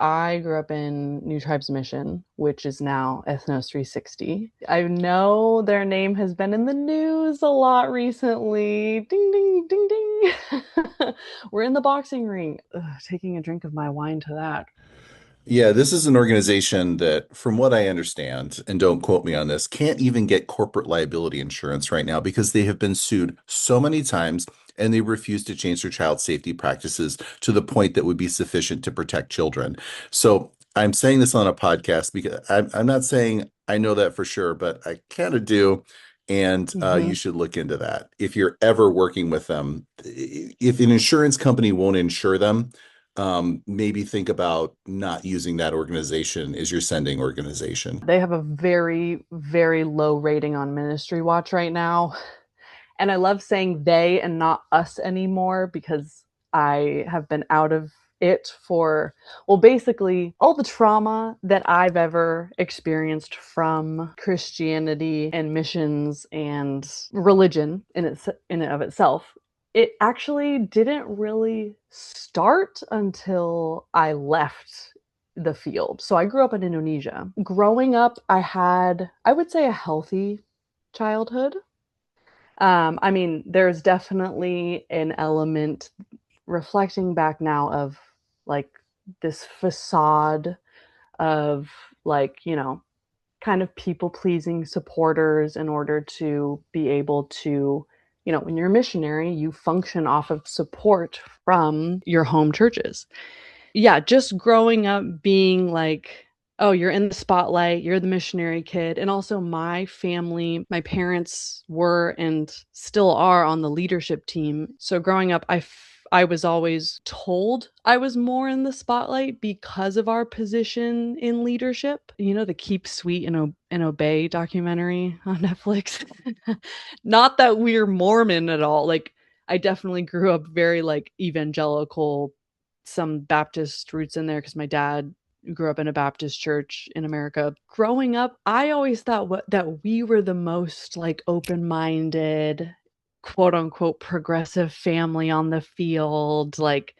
I grew up in New Tribes Mission, which is now Ethnos 360. I know their name has been in the news a lot recently. Ding, ding, ding, ding. We're in the boxing ring. Ugh, taking a drink of my wine to that. Yeah, this is an organization that, from what I understand, and don't quote me on this, can't even get corporate liability insurance right now because they have been sued so many times and they refuse to change their child safety practices to the point that would be sufficient to protect children. So I'm saying this on a podcast because I'm not saying I know that for sure, but I kind of do. And you Hmm. should look into that. If you're ever working with them, if an insurance company won't insure them, maybe think about not using that organization as your sending organization. They have a very, very low rating on Ministry Watch right now. And I love saying they and not us anymore because I have been out of it for, well, basically all the trauma that I've ever experienced from Christianity and missions and religion in and of itself. It actually didn't really start until I left the field. So I grew up in Indonesia. Growing up, I had, I would say, a healthy childhood. I mean, there's definitely an element reflecting back now of like this facade of like, kind of people pleasing supporters in order to be able to, when you're a missionary, you function off of support from your home churches. Yeah, just growing up being like, oh, you're in the spotlight, you're the missionary kid. And also, my family, my parents were and still are on the leadership team. So, growing up, I was always told I was more in the spotlight because of our position in leadership. You know, the Keep Sweet and Obey documentary on Netflix. Not that we're Mormon at all. Like, I definitely grew up very like evangelical, some Baptist roots in there because my dad grew up in a Baptist church in America. Growing up, I always thought that we were the most like open-minded, quote unquote progressive family on the field. Like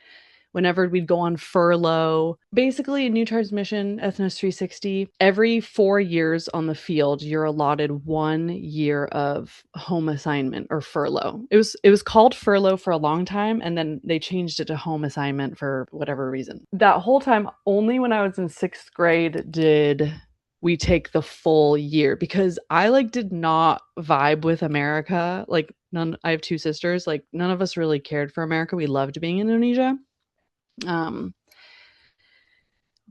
whenever we'd go on furlough. Basically, in New Transmission, Ethnos 360, every 4 years on the field, you're allotted 1 year of home assignment or furlough. It was called furlough for a long time, and then they changed it to home assignment for whatever reason. That whole time, only when I was in sixth grade did we take the full year because I like did not vibe with America. Like none I have two sisters, like none of us really cared for America. We loved being in Indonesia. um,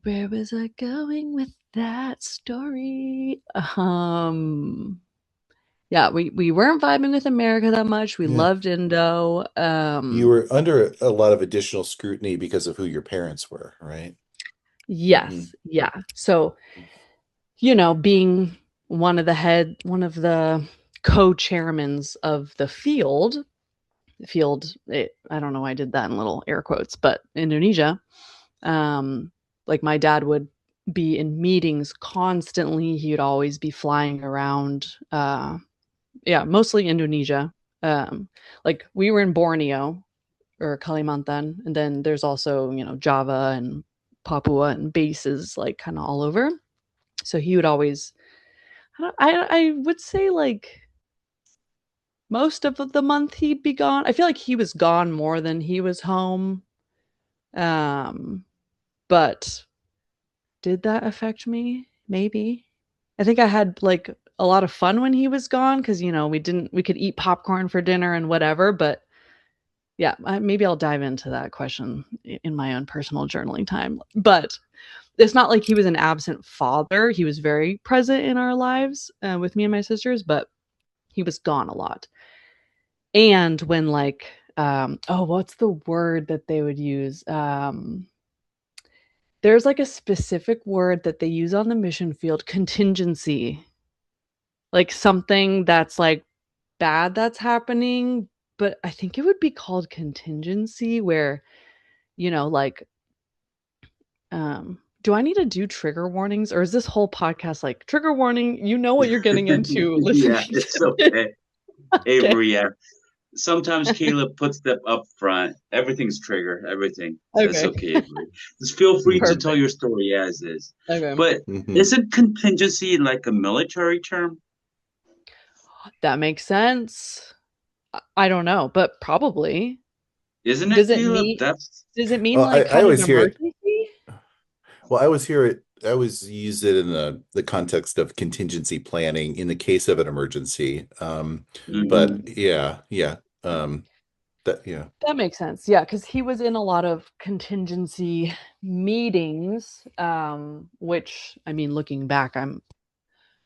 where was I going with that story? Yeah, we weren't vibing with America that much. We Yeah. loved Indo. You were under a lot of additional scrutiny because of who your parents were, right? Hmm. Yes, yeah. So, being one of the co-chairmans of I don't know why I did that in little air quotes, but Indonesia, um, like my dad would be in meetings constantly. He would always be flying around. Yeah, mostly Indonesia. Like we were in Borneo or Kalimantan, and then there's also Java and Papua and bases like kind of all over. So he would always, I would say like most of the month he'd be gone. I feel like he was gone more than he was home. Um, but did that affect me? Maybe. I think I had like a lot of fun when he was gone because we could eat popcorn for dinner and whatever. But yeah, maybe I'll dive into that question in my own personal journaling time. But it's not like he was an absent father. He was very present in our lives with me and my sisters, but he was gone a lot. And when like, oh, what's the word that they would use? There's like a specific word that they use on the mission field, contingency. Like something that's like bad that's happening, but I think it would be called contingency where, like do I need to do trigger warnings or is this whole podcast like trigger warning? You know what you're getting into Yeah, listening it's to it. okay. Okay. Avery, yeah. sometimes Caleb puts them up front. Everything's trigger, everything. That's Okay. okay, Avery. Just feel free to tell Perfect. your story as is. Okay. But Hmm. isn't contingency like a military term? That makes sense. I don't know, but probably. Isn't it, Does it Caleb? mean That's does it mean Well, like I kind of always hear it. emergency? Well, I always hear it. I always use it in the context of contingency planning in the case of an emergency. But mhm. yeah. That yeah. That makes sense. Yeah, because he was in a lot of contingency meetings, which I mean, looking back, I'm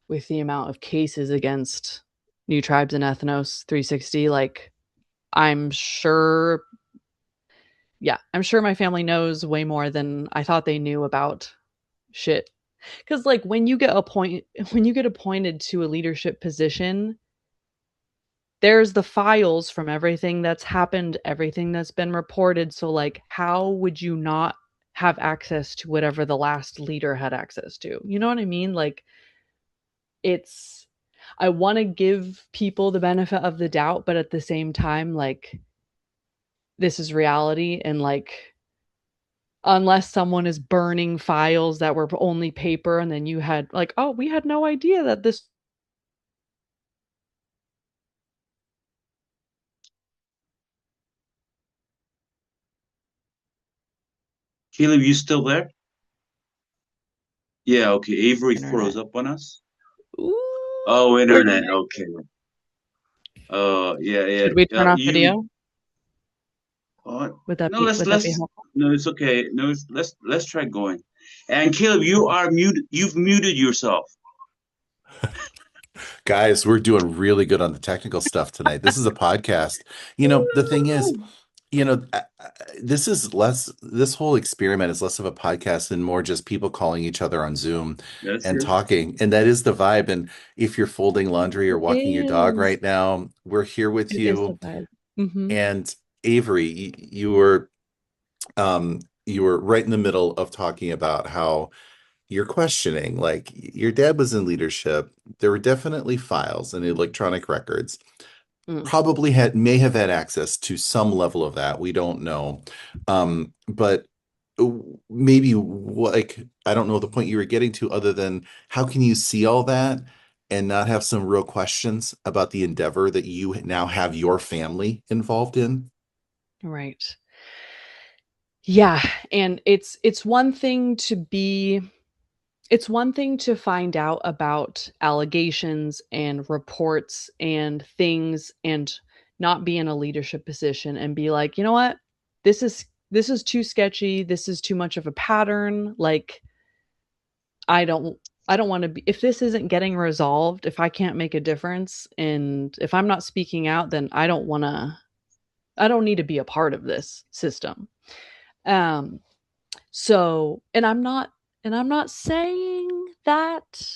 with the amount of cases against new tribes and ethnos 360, like I'm sure, yeah, I'm sure my family knows way more than I thought they knew about shit. Because like when you get appointed to a leadership position, there's the files from everything that's happened, everything that's been reported. So, like, how would you not have access to whatever the last leader had access to? You know what I mean? Like, it's, I want to give people the benefit of the doubt, but at the same time, like, this is reality. And, like, unless someone is burning files that were only paper, and then you had, like, oh, we had no idea that this. Caleb, you still there? Yeah, okay. Avery froze Internet. up on us. Ooh, Oh, we're internet. getting. Okay. Yeah, yeah. Should we turn off You. video? Oh, Would that no, be let's. helpful? No, it's okay. No, let's try going. And Caleb, you are muted. You've muted yourself. Guys, we're doing really good on the technical stuff tonight. This is a podcast. The thing is, this is less, this whole experiment is less of a podcast and more just people calling each other on Zoom That's and true. talking. And that is the vibe. And if you're folding laundry or It walking your dog is. right now, we're here with It is the you. vibe. Mhm. And Avery, you were right in the middle of talking about how you're questioning, like your dad was in leadership. There were definitely files and electronic records. Mm, Probably may have had access to some level of that. We don't know. But maybe like I don't know the point you were getting to other than how can you see all that and not have some real questions about the endeavor that you now have your family involved in? right. Yeah, and it's one thing to be it's one thing to find out about allegations and reports and things and not be in a leadership position and be like, "You know what? This is too sketchy. This is too much of a pattern. Like I don't I don't want to be if this isn't getting resolved, if I can't make a difference and if I'm not speaking out, then I don't need to be a part of this system." Um, so, and I'm not saying that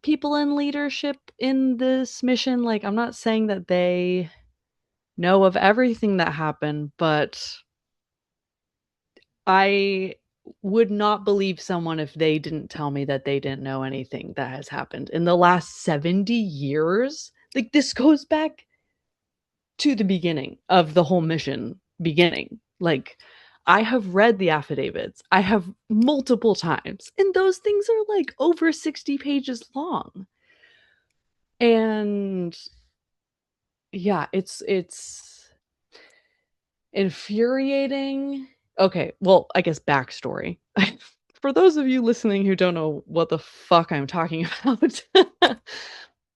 people in leadership in this mission, like, I'm not saying that they know of everything that happened, but I would not believe someone if they didn't tell me that they didn't know anything that has happened in the last 70 years. Like, this goes back to the beginning of the whole mission beginning. Like, I have read the affidavits. I have multiple times, and those things are like over 60 pages long. And yeah, it's infuriating. Okay, well, I guess backstory. For those of you listening who don't know what the fuck I'm talking about,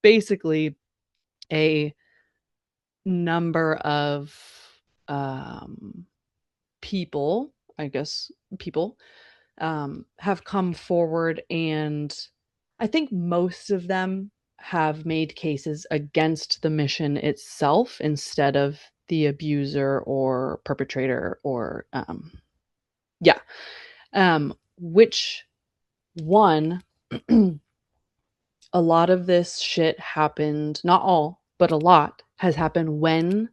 basically a number of um people, I guess people, have come forward, and I think most of them have made cases against the mission itself instead of the abuser or perpetrator or, yeah. Which one, a lot of this shit happened, not all, but a lot has happened when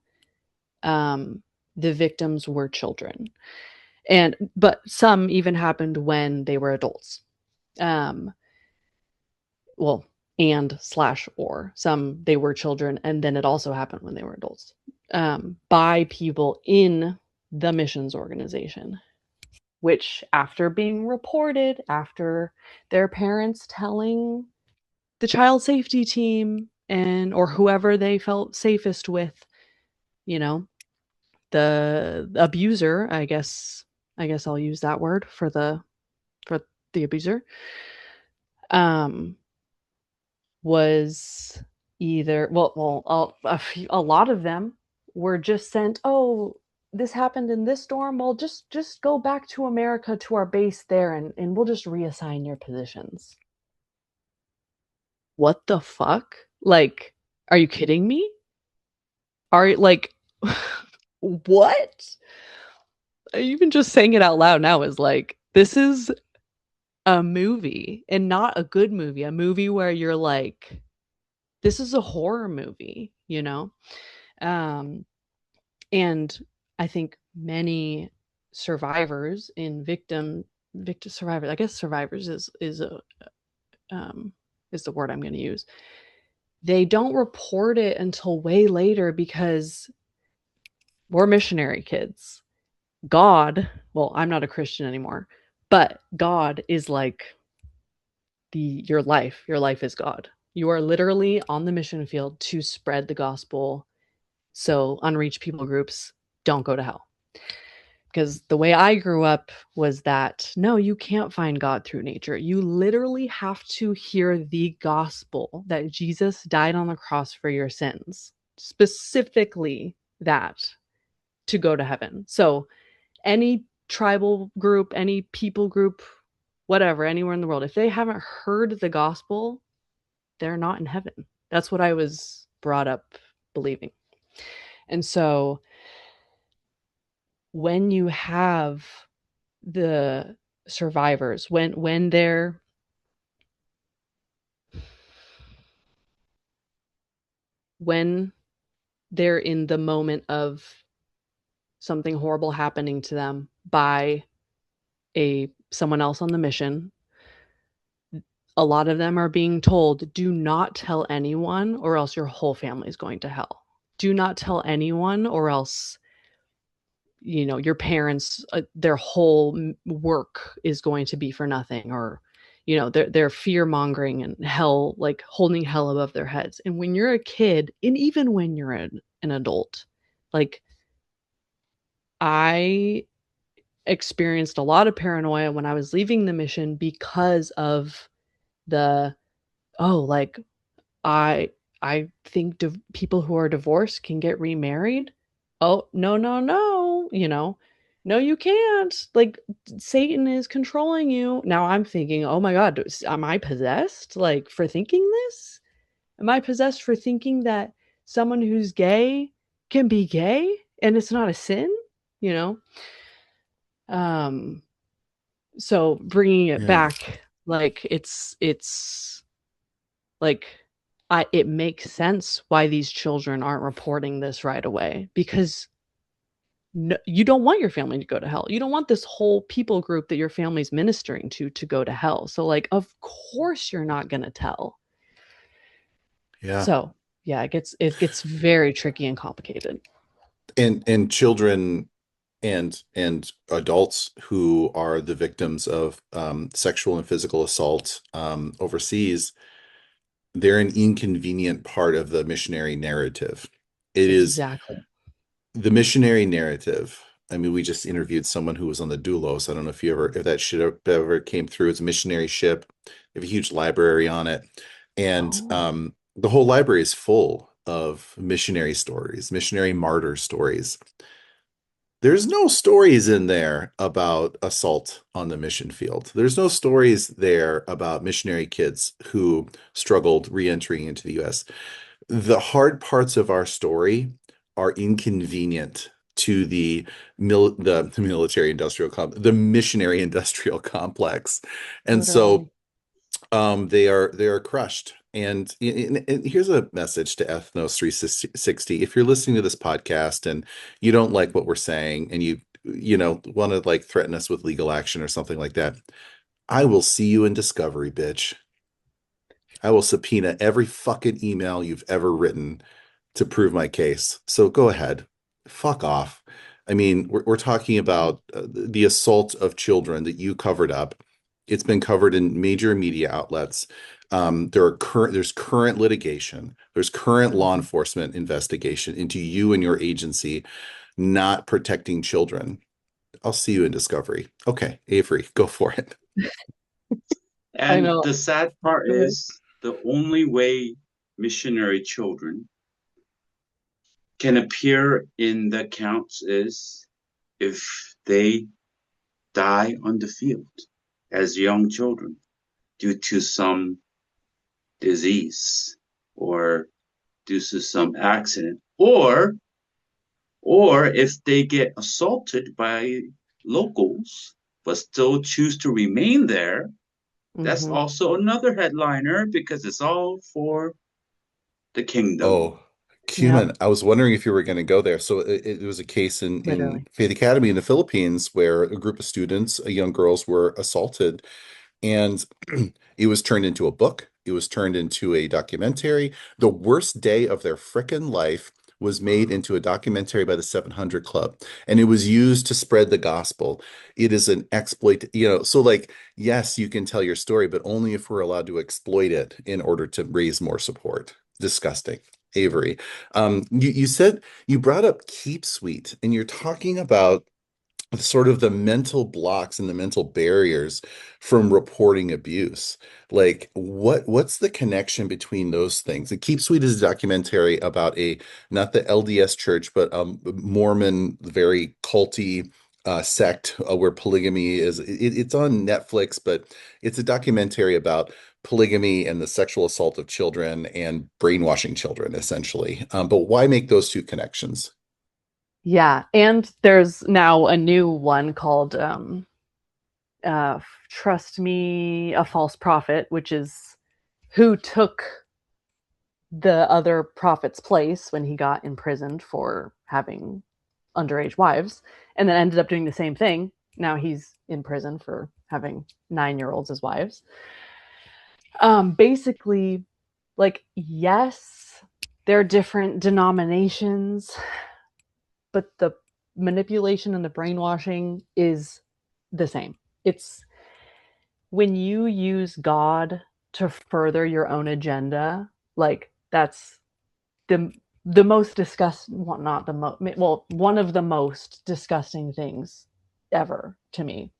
um, the victims were children. And but some even happened when they were adults. Um, well, and slash or some they were children, and then it also happened when they were adults. by people in the missions organization, which, after being reported, after their parents telling the child safety team and or whoever they felt safest with, you know, the abuser, I guess I'll use that word for the abuser, um was either a lot of them were just sent, oh, this happened in this dorm, well, just go back to America to our base there, and we'll just reassign your positions. What the fuck? Like, are you kidding me? Are like what? Even just saying it out loud now is like, this is a movie, and not a good movie, a movie where you're like, this is a horror movie, you know? Um, and I think many survivors in victim survivors, I guess survivors um is the word I'm going to use. They don't report it until way later because we're missionary kids. God, well, I'm not a Christian anymore, but God is like your life. Your life is God. You are literally on the mission field to spread the gospel so unreached people groups don't go to hell. Because the way I grew up was that no, you can't find God through nature. You literally have to hear the gospel that Jesus died on the cross for your sins, specifically that, to go to heaven. So, any tribal group, any people group, whatever, anywhere in the world, if they haven't heard the gospel, they're not in heaven. That's what I was brought up believing. And so when you have the survivors, when they're in the moment of something horrible happening to them by a someone else on the mission, a lot of them are being told, do not tell anyone or else your whole family is going to hell. Do not tell anyone or else, you know, your parents, their whole work is going to be for nothing, or, you know, they're fear mongering and hell, like holding hell above their heads. And when you're a kid, and even when you're an adult, like, I experienced a lot of paranoia when I was leaving the mission because of the, oh, like, I I think people who are divorced can get remarried. Oh, no, no, no, you know. No, you can't. Like, Satan is controlling you. Now I'm thinking, "Oh my god, am I possessed like for thinking this? Am I possessed for thinking that someone who's gay can be gay and it's not a sin?" You know? Um so bringing it Yeah. back, like, it's like, it makes sense why these children aren't reporting this right away, because no, you don't want your family to go to hell. You don't want this whole people group that your family's ministering to go to hell. So, like, of course you're not going to tell. Yeah. So, yeah, it gets very tricky and complicated. And children and adults who are the victims of sexual and physical assault overseas, they're an inconvenient part of the missionary narrative. It is Exactly. the missionary narrative. I mean, we just interviewed someone who was on the Doulos. I don't know if that ship ever came through. It's a missionary ship. They have a huge library on it, and Oh, the whole library is full of missionary stories, missionary martyr stories. There's no stories in there about assault on the mission field. There's no stories there about missionary kids who struggled re-entering into the US. The hard parts of our story are inconvenient to the military industrial the missionary industrial complex. And so literally. they are crushed. And here's a message to Ethnos 360. If you're listening to this podcast and you don't like what we're saying and you want to like threaten us with legal action or something like that, I will see you in Discovery, bitch. I will subpoena every fucking email you've ever written to prove my case. So go ahead. Fuck off. I mean, we're talking about the assault of children that you covered up. It's been covered in major media outlets. There's current litigation. There's current law Mhm. enforcement investigation into you and your agency not protecting children. I'll see you in discovery. Okay, Avery, go for it. I And know. the sad part is the only way missionary children can appear in the accounts is if they die on the field as young children due to some disease or due to some accident, or if they get assaulted by locals but still choose to remain there. That's Hmm. also another headliner because it's all for the kingdom. Oh, Yep, Cumin, I was wondering if you were going to go there. So it was a case in literally. Faith Academy in the Philippines where a group of students, young girls, were assaulted, and it was turned into a book. It was turned into a documentary. The worst day of their frickin' life was made into a documentary by the 700 Club, and it was used to spread the gospel. It is an exploit, so like, yes, you can tell your story, but only if we're allowed to exploit it in order to raise more support. Disgusting. Avery, you said you brought up Keep Sweet, and you're talking about sort of the mental blocks and the mental barriers from reporting abuse. Like what's the connection between those things? The Keep Sweet is a documentary about a not the LDS church, but Mormon, very culty sect where polygamy is. It's on Netflix, but it's a documentary about polygamy and the sexual assault of children and brainwashing children, essentially. But why make those two connections? Yeah, and there's now a new one called Trust Me, a False Prophet, which is who took the other prophet's place when he got imprisoned for having underage wives, and then ended up doing the same thing. Now he's in prison for having 9-year-olds as wives. Basically, like, yes, they're different denominations, but the manipulation and the brainwashing is the same. It's when you use God to further your own agenda, like that's the most disgusting, well, not the most, well, one of the most disgusting things ever to me.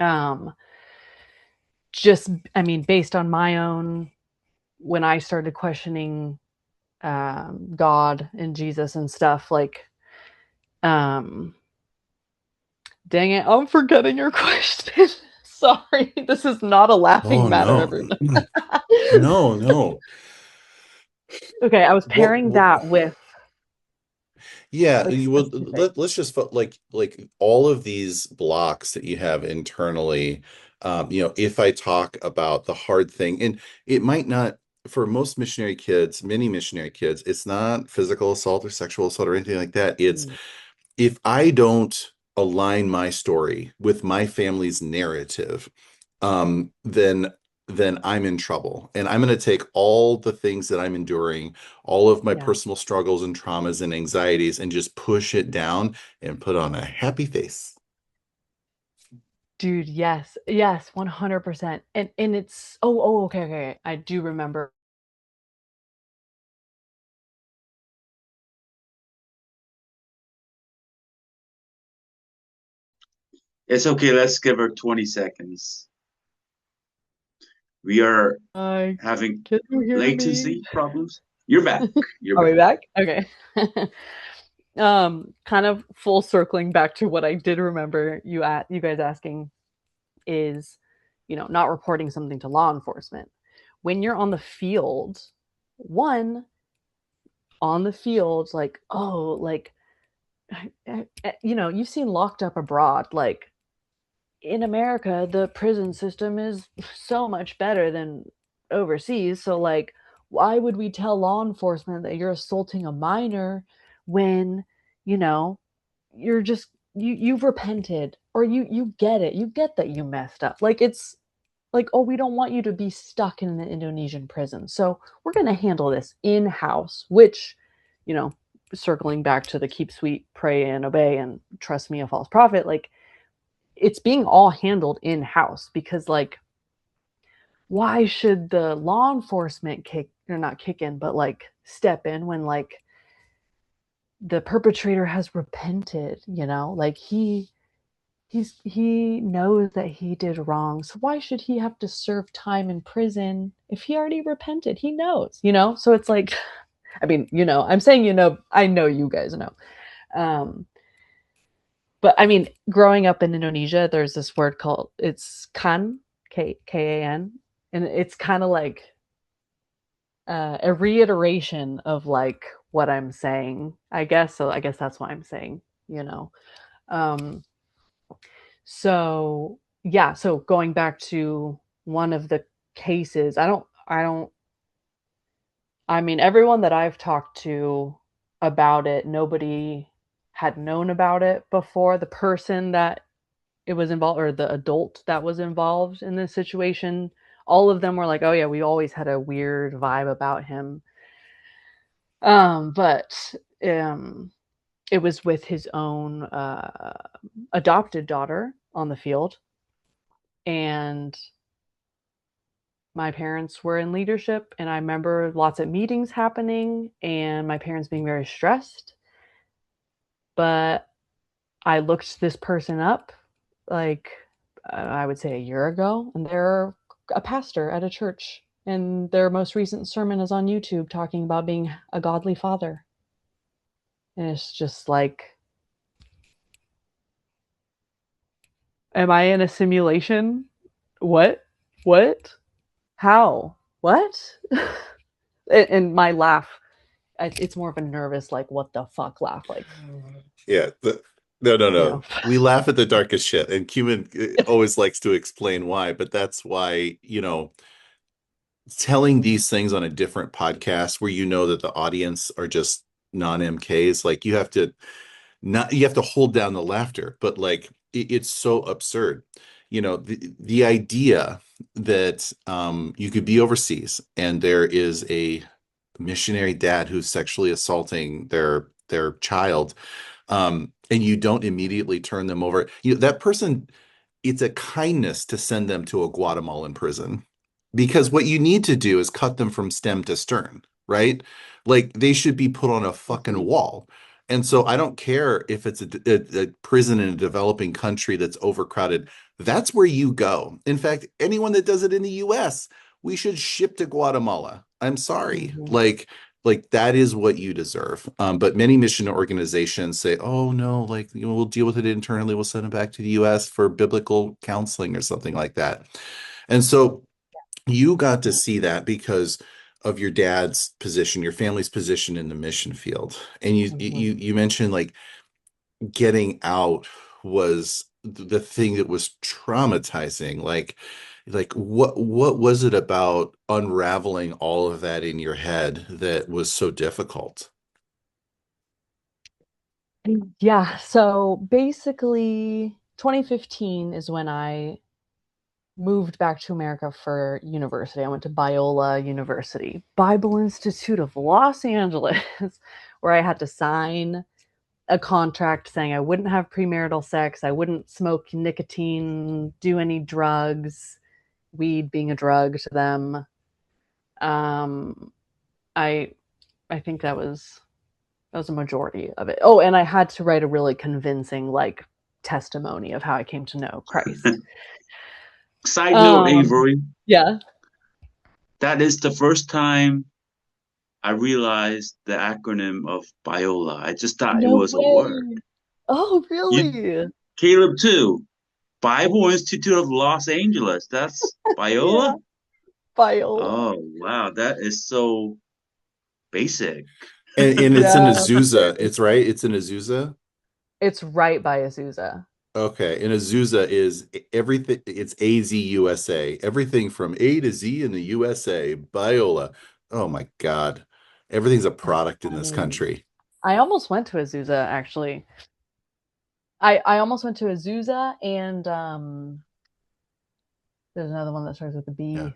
Um, just, I mean, based on my own, when I started questioning God and Jesus and stuff, like, um, dang it, I'm forgetting your question. Sorry, this is not a laughing Oh matter, no. everyone. No, no. Okay, I was What, pairing that with yeah, like you would specific. let's just like all of these blocks that you have internally. If I talk about the hard thing, and it might not for most missionary kids, many missionary kids, it's not physical assault or sexual assault or anything like that. It's Mm, if I don't align my story with my family's narrative, then I'm in trouble. And I'm going to take all the things that I'm enduring, all of my yeah, personal struggles and traumas and anxieties, and just push it down and put on a happy face. dude, yes, yes, 100%. And it's oh, okay, okay. I do remember. It's okay, let's give her 20 seconds. We are Hi, having can you hear me? latency problems. You're back. You're Are we back. back? Okay. Kind of full circling back to what I did remember you guys asking is, not reporting something to law enforcement. When you're on the field, one, on the field, like, oh, like, you've seen Locked Up Abroad. Like, in America, the prison system is so much better than overseas. So, like, why would we tell law enforcement that you're assaulting a minor when, you know, you're just you've repented, or you get it. You get that you messed up. Like, it's like, oh, we don't want you to be stuck in an Indonesian prison. So we're going to handle this in house, which you know, circling back to the keep sweet, pray and obey, and trust me, a false prophet, like it's being all handled in house because, like, why should the law enforcement kick or not kick in, but like step in when like the perpetrator has repented, you know? Like he knows that he did wrong. So why should he have to serve time in prison if he already repented? He knows, you know? So it's like I mean, you know, I'm saying, you know, I know you guys know. Um but I mean, growing up in Indonesia, there's this word called it's kan, Kan, and it's kind of like a reiteration of like what I'm saying, I guess. So I guess that's why I'm saying, you know. Um, so yeah, so going back to one of the cases, I mean, everyone that I've talked to about it, nobody had known about it before. The person that it was involved, or the adult that was involved in this situation, all of them were like, oh yeah, we always had a weird vibe about him. But um, it was with his own adopted daughter on the field, and my parents were in leadership, and I remember lots of meetings happening, and my parents being very stressed. But I looked this person up, like I would say a year ago, and they're a pastor at a church, and their most recent sermon is on YouTube talking about being a godly father. And it's just like, am I in a simulation? What? What? How? What? And my laugh, it's more of a nervous, like, what the fuck laugh. Like, Yeah. No, no, you know. no. We laugh at the darkest shit, and Cumin always likes to explain why, but that's why, telling these things on a different podcast where you know that the audience are just non-MKs, like you have to hold down the laughter, but like it's so absurd. The idea that you could be overseas and there is a missionary dad who's sexually assaulting their child, and you don't immediately turn them over. That person, it's a kindness to send them to a Guatemalan prison because what you need to do is cut them from stem to stern, right? Like they should be put on a fucking Mhm. wall. And so I don't care if it's a prison in a developing country that's overcrowded. That's where you go. In fact, anyone that does it in the US, we should ship to Guatemala. I'm sorry. Mhm. Like that is what you deserve. But many mission organizations say, "Oh no, like we'll deal with it internally. We'll send it back to the U.S. for biblical counseling or something like that." And so you got to see that because of your dad's position, your family's position in the mission field, and Mhm. you mentioned like getting out was the thing that was traumatizing. Like what was it about unraveling all of that in your head that was so difficult? Yeah, so basically 2015 is when I moved back to America for university. I went to Biola University, Bible Institute of Los Angeles, where I had to sign a contract saying I wouldn't have premarital sex, I wouldn't smoke nicotine, do any drugs, weed being a drug to them. Um, I I think that was a majority of it. Oh, and I had to write a really convincing like testimony of how I came to know Christ. Side note, Um, Avery, yeah. that is the first time I realized the acronym of Biola. I just thought it No was a word. way. Oh, You, really? Caleb, too. Bible Institute of Los Angeles. That's Yeah. Biola? Viola. Oh, wow. That is so basic. And it's in Yeah. Azusa. It's right. It's in Azusa. It's right by Azusa. Okay. And Azusa is everything. It's AZUSA. Everything from A to Z in the USA. Biola. Oh my God. Everything's a That's product in this funny. country. I almost went to Azusa actually. I almost went to Azusa and there's another one that starts with a Yeah. B.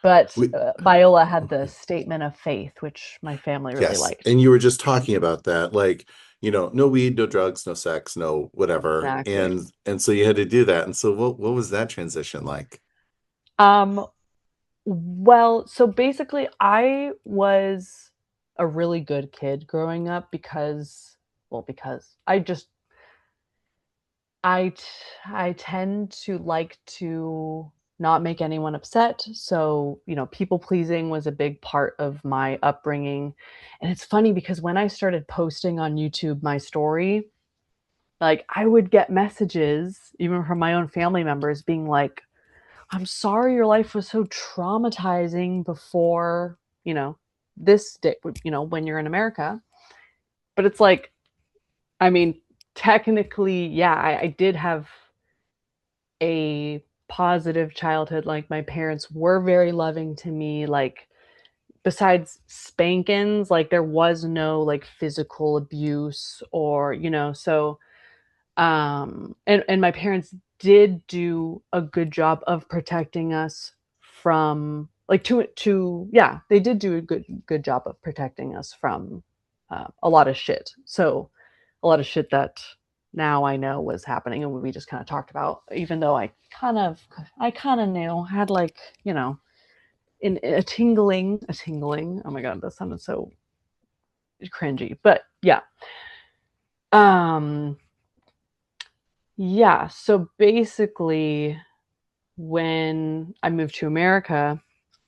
But We, Viola had the statement of faith, which my family really yes. liked. And you were just talking about that, like, no weed, no drugs, no sex, no whatever. Exactly. And so you had to do that. And so what was that transition like? Um, well, so basically, I was a really good kid growing up because I t- I tend to like to not make anyone upset. So, people pleasing was a big part of my upbringing. And it's funny because when I started posting on YouTube my story, like I would get messages even from my own family members being like, "I'm sorry your life was so traumatizing before, you know, this day, when you're in America." But it's like, I mean, technically, yeah, I did have a positive childhood. Like my parents were very loving to me. Like besides spankings, like there was no like physical abuse or, so and my parents did do a good job of protecting us from like to yeah, they did do a good job of protecting us from a lot of shit. So a lot of shit that now I know was happening and we just kind of talked about, even though I kind of knew, had like, in a tingling. Oh my god, that sounded so cringy. But yeah. Um yeah, so basically when I moved to America,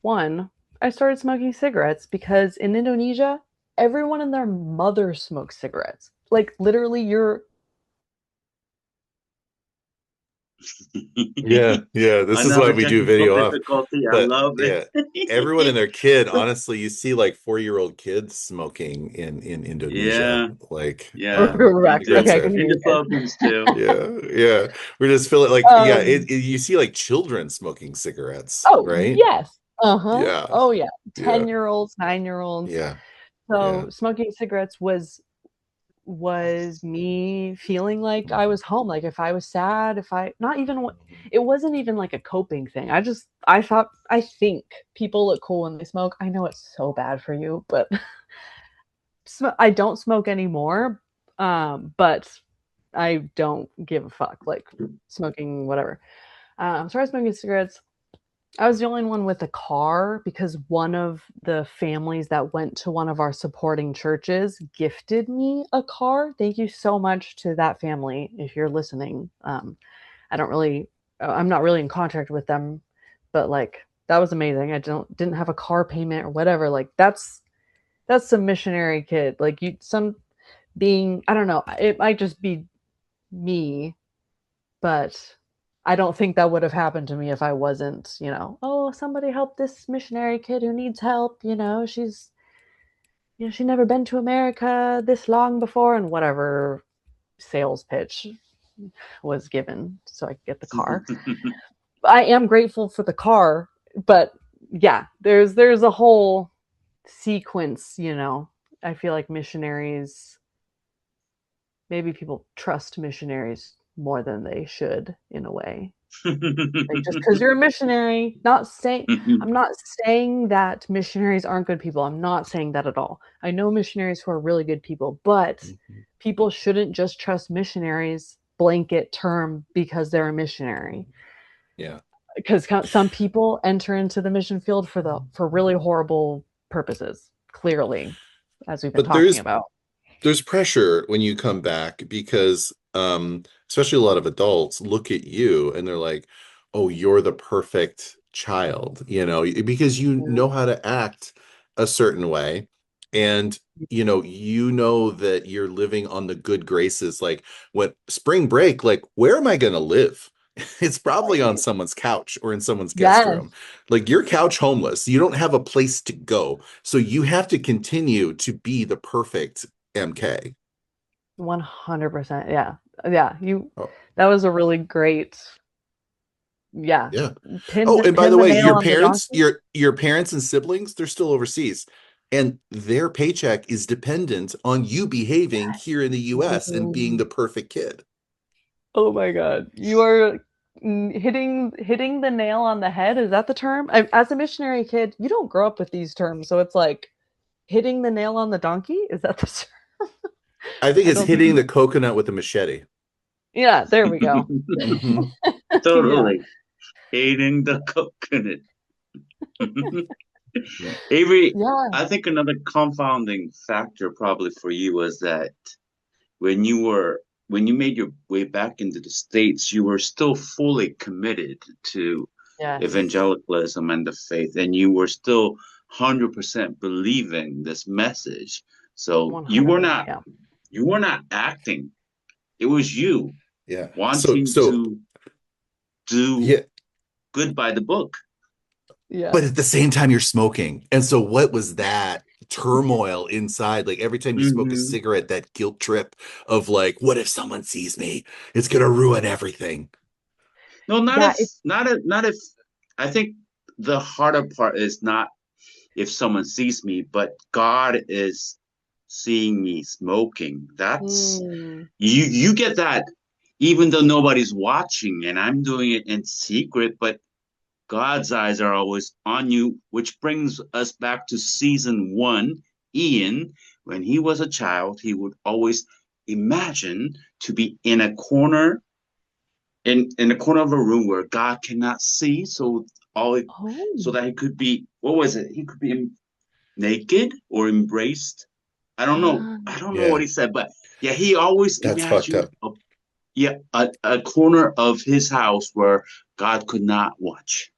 one, I started smoking cigarettes because in Indonesia, everyone and their mother smokes cigarettes. Like literally you're Yeah, yeah. This is why Another we do technical video off. difficulty. I But love yeah, everyone and it. their kid, honestly, you see like 4-year-old kids smoking in Indonesia. Yeah, like yeah. Me correct. cigarettes Okay, too. I are can In hear the you guys. Philippines too. yeah, yeah. We're just feeling like, yeah, Um you see like children smoking cigarettes, oh right? yes. Uh-huh. Yeah, Oh yeah. yeah, 10-year-olds, 9-year-olds. yeah, yeah. So smoking cigarettes was me feeling like I was home. Like if I was sad, if I not even it wasn't even like a coping thing. I think people look cool when they smoke. I know it's so bad for you, but I don't smoke anymore. But I don't give a fuck. Like smoking, whatever. Started smoking cigarettes. I was the only one with a car because one of the families that went to one of our supporting churches gifted me a car. Thank you so much to that family if you're listening. I don't really, I'm not really in contact with them, but like that was amazing. I didn't have a car payment or whatever. Like that's some missionary kid. Like some being, I don't know. It might just be me, but I don't think that would have happened to me if I wasn't, oh, somebody help this missionary kid who needs help. She never been to America this long before, and whatever sales pitch was given so I could get the car. I am grateful for the car, but yeah, there's a whole sequence. I feel like missionaries, maybe people trust missionaries more than they should in a way. Like just because you're a missionary, I'm not saying that missionaries aren't good people. I'm not saying that at all. I know missionaries who are really good people, but Mhm. people shouldn't just trust missionaries blanket term because they're a missionary. Yeah. Because some people enter into the mission field for really horrible purposes, clearly, as we've been But talking about. there's pressure when you come back because especially a lot of adults look at you and they're like, "Oh, you're the perfect child," because you know how to act a certain way and you know that you're living on the good graces. Like when spring break, like where am I going to live? It's probably on someone's couch or in someone's guest room. Yes, Like you're couch homeless. You don't have a place to go. So you have to continue to be the perfect MK. 100%. Yeah. Yeah. Oh, That was a really great, yeah, yeah. pin Oh, and by pin the the way, nail your on the parents, donkey. your parents and siblings, they're still overseas. And their paycheck is dependent on you behaving here in the US and being Mhm. the perfect kid. Oh my God. You are. Hitting the nail on the head, is that the term? As a missionary kid, you don't grow up with these terms, so it's like hitting the nail on the donkey, is that the term? I think I it's don't think. hitting the coconut with a machete. Yeah, there we go. Hmm. Yeah. Totally. Hating the coconut. Avery, Yeah. I think another confounding factor probably for you was that when you were when you made your way back into the States, you were still fully committed to Yes. evangelicalism and the faith, and you were still 100% believing this message. So 100%. Yeah. you were not acting. It was you Yeah. wanting So to do yeah, good by the book. but Yeah. at the same time you're smoking. And so what was that turmoil inside? Like every time you smoke a Hmm. cigarette, that guilt trip of like, what if someone sees me? It's gonna ruin everything. No, Yeah. It's not if. I think the harder part is not if someone sees me, but God is seeing me smoking. That's mm, you get that even though nobody's watching and I'm doing it in secret, but God's eyes are always on you, which brings us back to season one. Ian, when he was a child, he would always imagine to be in a corner in the corner of a room where God cannot see, so oh. that he could be what was it? He could be naked or embraced. I don't know. Ah, I don't know what Yeah, he said, but yeah, he always that's fucked imagined up. a corner of his house where God could not watch.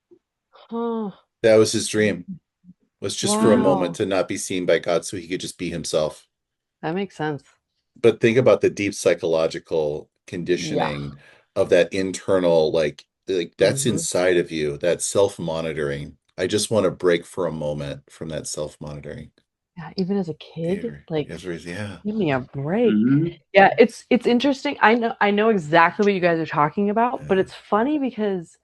huh. That was his dream, was just for a moment Wow. to not be seen by God so he could just be himself. That makes sense. But think about the deep psychological Yeah. conditioning of that internal, like that's Hmm. inside of you, that self-monitoring. I just want to break for a moment from that self-monitoring. Yeah. Even as a kid, Avery, like, Avery's, yeah. give me a break. Hmm. Yeah, it's interesting. I know exactly what you guys are talking about, but Yeah. it's funny because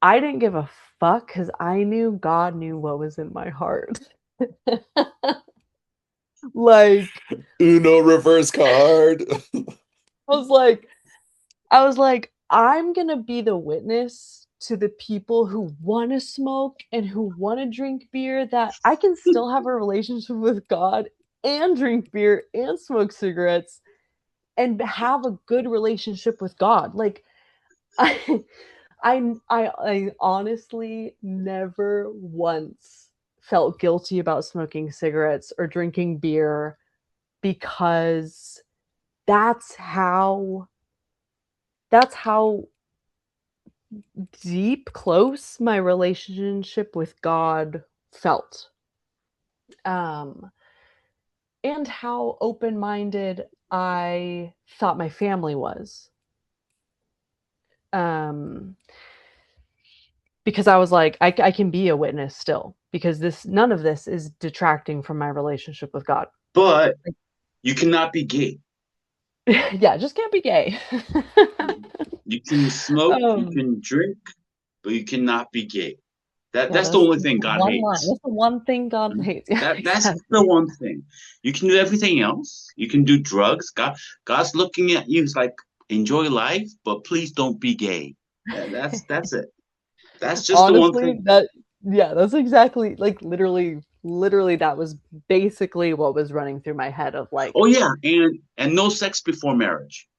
I didn't give a fuck because I knew God knew what was in my heart. Like, Uno reverse card. I was like, I'm gonna be the witness to the people who want to smoke and who want to drink beer, that I can still have a relationship with God and drink beer and smoke cigarettes and have a good relationship with God. Like, I I honestly never once felt guilty about smoking cigarettes or drinking beer, because that's how that's how deep close my relationship with God felt. Um and how open-minded I thought my family was. Um because I was like, I can be a witness still, because this none of this is detracting from my relationship with God. But you cannot be gay. Yeah, just can't be gay. You can smoke, you um, can drink, but you cannot be gay. yeah, That's the that's only the thing God one line. hates. That's the one thing God hates. Yeah, That's the exactly. one thing. You can do everything else. You can do drugs. God's looking at you. He's like, enjoy life, but please don't be gay. That's it. That's just the one Honestly, thing. yeah, that's exactly, like, literally that was basically what was running through my head of Oh like, yeah, and no sex before marriage.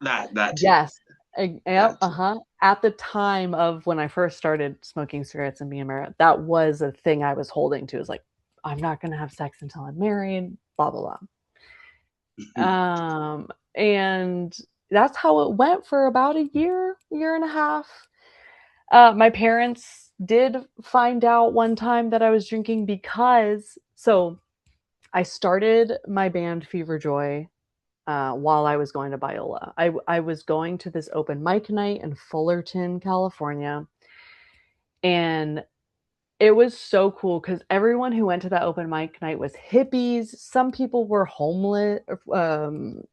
That too. yes, yep, That too. uh-huh. At the time of when I first started smoking cigarettes and being married, that was a thing I was holding to. Is like, I'm not gonna have sex until I'm married, blah blah blah. And that's how it went for about a year and a half. My parents did find out one time that I was drinking, because I started my band Fever Joy while I was going to Biola. I was going to this open mic night in Fullerton, California, and it was so cool because everyone who went to that open mic night was hippies. Some people were homeless.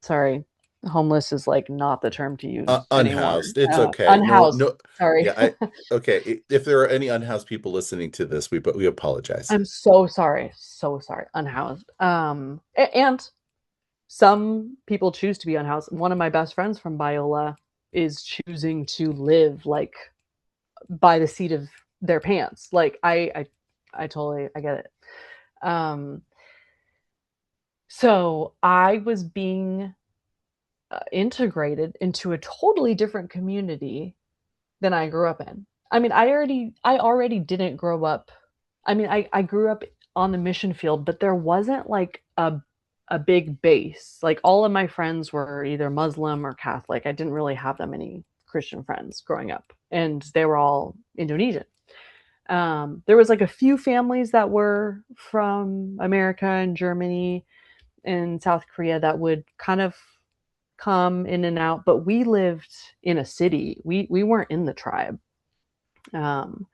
Sorry, homeless is like not the term to use anymore. Unhoused. It's okay. No, Unhoused. no. Sorry. Yeah, okay. If there are any unhoused people listening to this, we apologize. I'm so sorry. So sorry. Unhoused. And some people choose to be unhoused. One of my best friends from Biola is choosing to live like by the seat of their pants. Like I totally I get it. Um, so I was being integrated into a totally different community than I grew up in. I mean, I already didn't grow up. I mean, I grew up on the mission field, but there wasn't like a big base. Like all of my friends were either Muslim or Catholic. I didn't really have that many Christian friends growing up, and they were all Indonesian. There was like a few families that were from America and Germany and South Korea that would kind of come in and out, but we lived in a city. We weren't in the tribe. Um,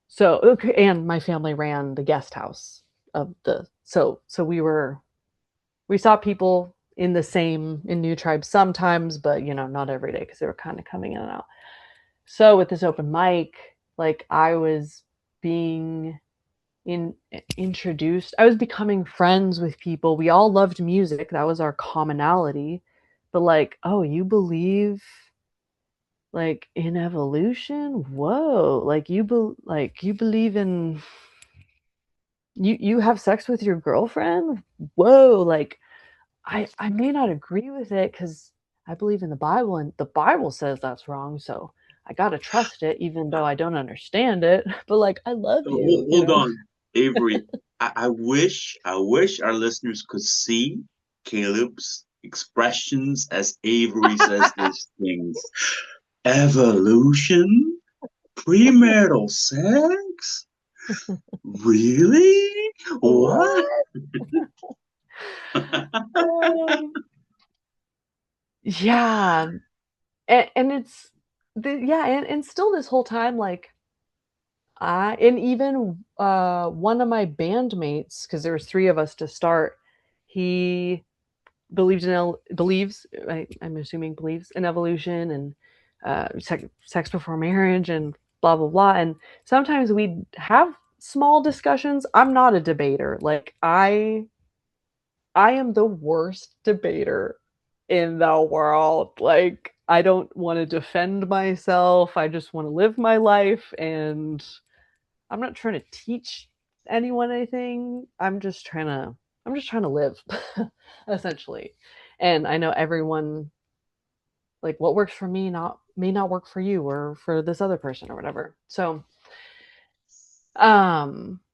so okay, and my family ran the guest house of the so we saw people in the same in new tribes sometimes, but not every day because they were kind of coming in and out. So with this open mic, like I was being in introduced, I was becoming friends with people. We all loved music. That was our commonality. But like, oh, you believe like in evolution? Whoa. Like you believe in you have sex with your girlfriend? Whoa. Like I may not agree with it cuz I believe in the Bible and the Bible says that's wrong, so I got to trust it even though I don't understand it. But like I love you, Hold on, Avery. I wish our listeners could see Caleb's expressions as Avery says these things. Evolution? Premarital sex? Really? What? What? Um, yeah, and it's yeah, and still this whole time, like I and even one of my bandmates, because there was three of us to start, he believes I'm assuming believes in evolution and sex before marriage and blah blah blah. And sometimes we have small discussions. I'm not a debater. Like I am the worst debater in the world. Like, I don't want to defend myself. I just want to live my life. And I'm not trying to teach anyone anything. I'm just trying to live, essentially. And I know everyone, like, what works for me not may not work for you or for this other person or whatever. So,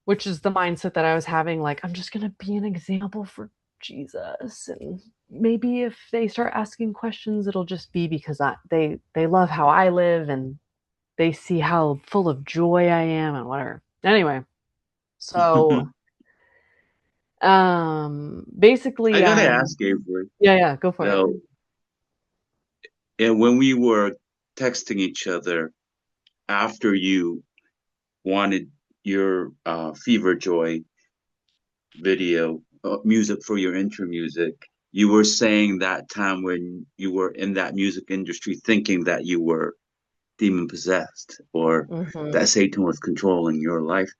which is the mindset that I was having, like I'm just going to be an example for Jesus, and maybe if they start asking questions it'll just be because they love how I live and they see how full of joy I am and whatever. Anyway, so I basically gotta I'm ask Avery. yeah, go for it. Now, and when we were texting each other after you wanted your Fever Joy video music for your intro music, you were saying that time when you were in that music industry thinking that you were demon possessed or Hmm. that Satan was controlling your life.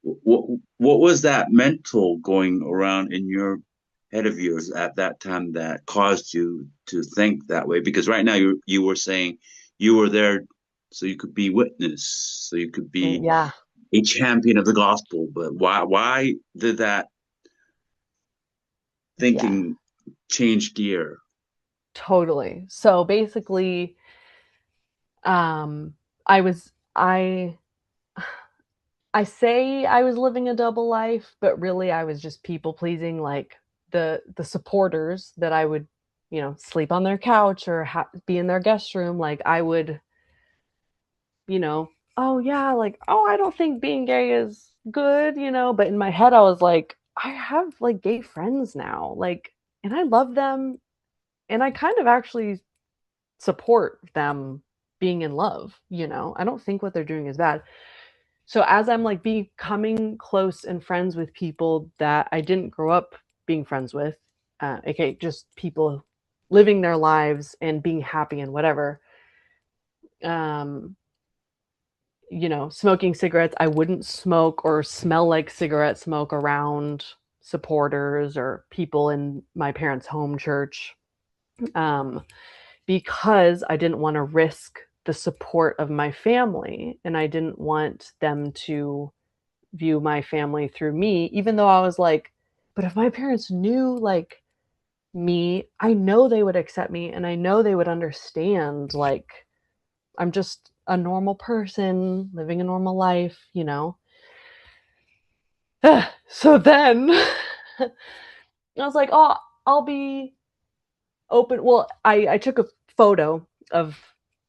What what was that mental going around in your head of yours at that time that caused you to think that way? Because right now you were saying you were there so you could be witness, so you could be Yeah, a champion of the gospel. But why did that yeah, thinking change gear? totally. So basically um I was I say I was living a double life, but really I was just people pleasing, like the supporters that I would, sleep on their couch or be in their guest room. Like I would, you know, oh yeah, like oh I don't think being gay is good, but in my head I was like I have like gay friends now, like, and I love them, and I kind of actually support them being in love. I don't think what they're doing is bad. So as I'm like becoming close and friends with people that I didn't grow up being friends with, aka just people living their lives and being happy and whatever, um, smoking cigarettes, I wouldn't smoke or smell like cigarette smoke around supporters or people in my parents' home church. Um, because I didn't want to risk the support of my family, and I didn't want them to view my family through me, even though I was like, but if my parents knew like me, I know they would accept me and I know they would understand like I'm just a normal person living a normal life, you know. So then I was like, oh, I'll be open. Well, I took a photo of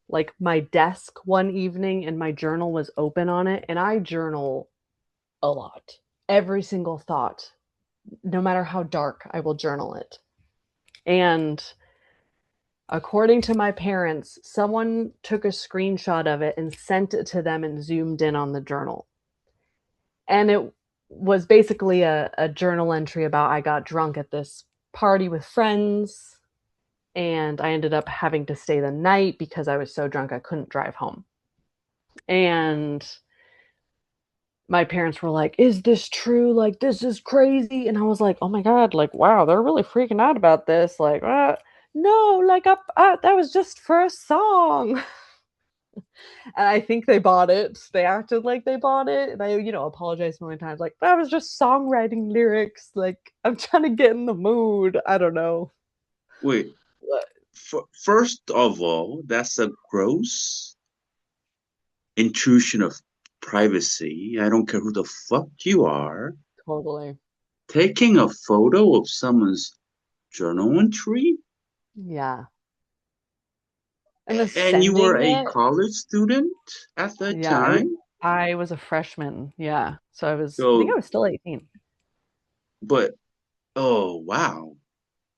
like my desk one evening and my journal was open on it, and I journal a lot. Every single thought, no matter how dark, I will journal it. And according to my parents, someone took a screenshot of it and sent it to them and zoomed in on the journal. And it was basically a journal entry about I got drunk at this party with friends and I ended up having to stay the night because I was so drunk I couldn't drive home. And my parents were like, "Is this true? Like, this is crazy." And I was like, "Oh my God, like, wow, they're really freaking out about this. Like, no, like, that was just for a song." And I think they bought it. They acted like they bought it. And I, apologized so many times. Like, that was just songwriting lyrics. Like, I'm trying to get in the mood. I don't know. Wait, But first of all, that's a gross intrusion of privacy. I don't care who the fuck you are. totally. Taking a photo of someone's journal entry? Yeah. And then And you were sending a it. college student at that Yeah, time? I was a freshman. Yeah. So I think I So, was still 18. but oh wow,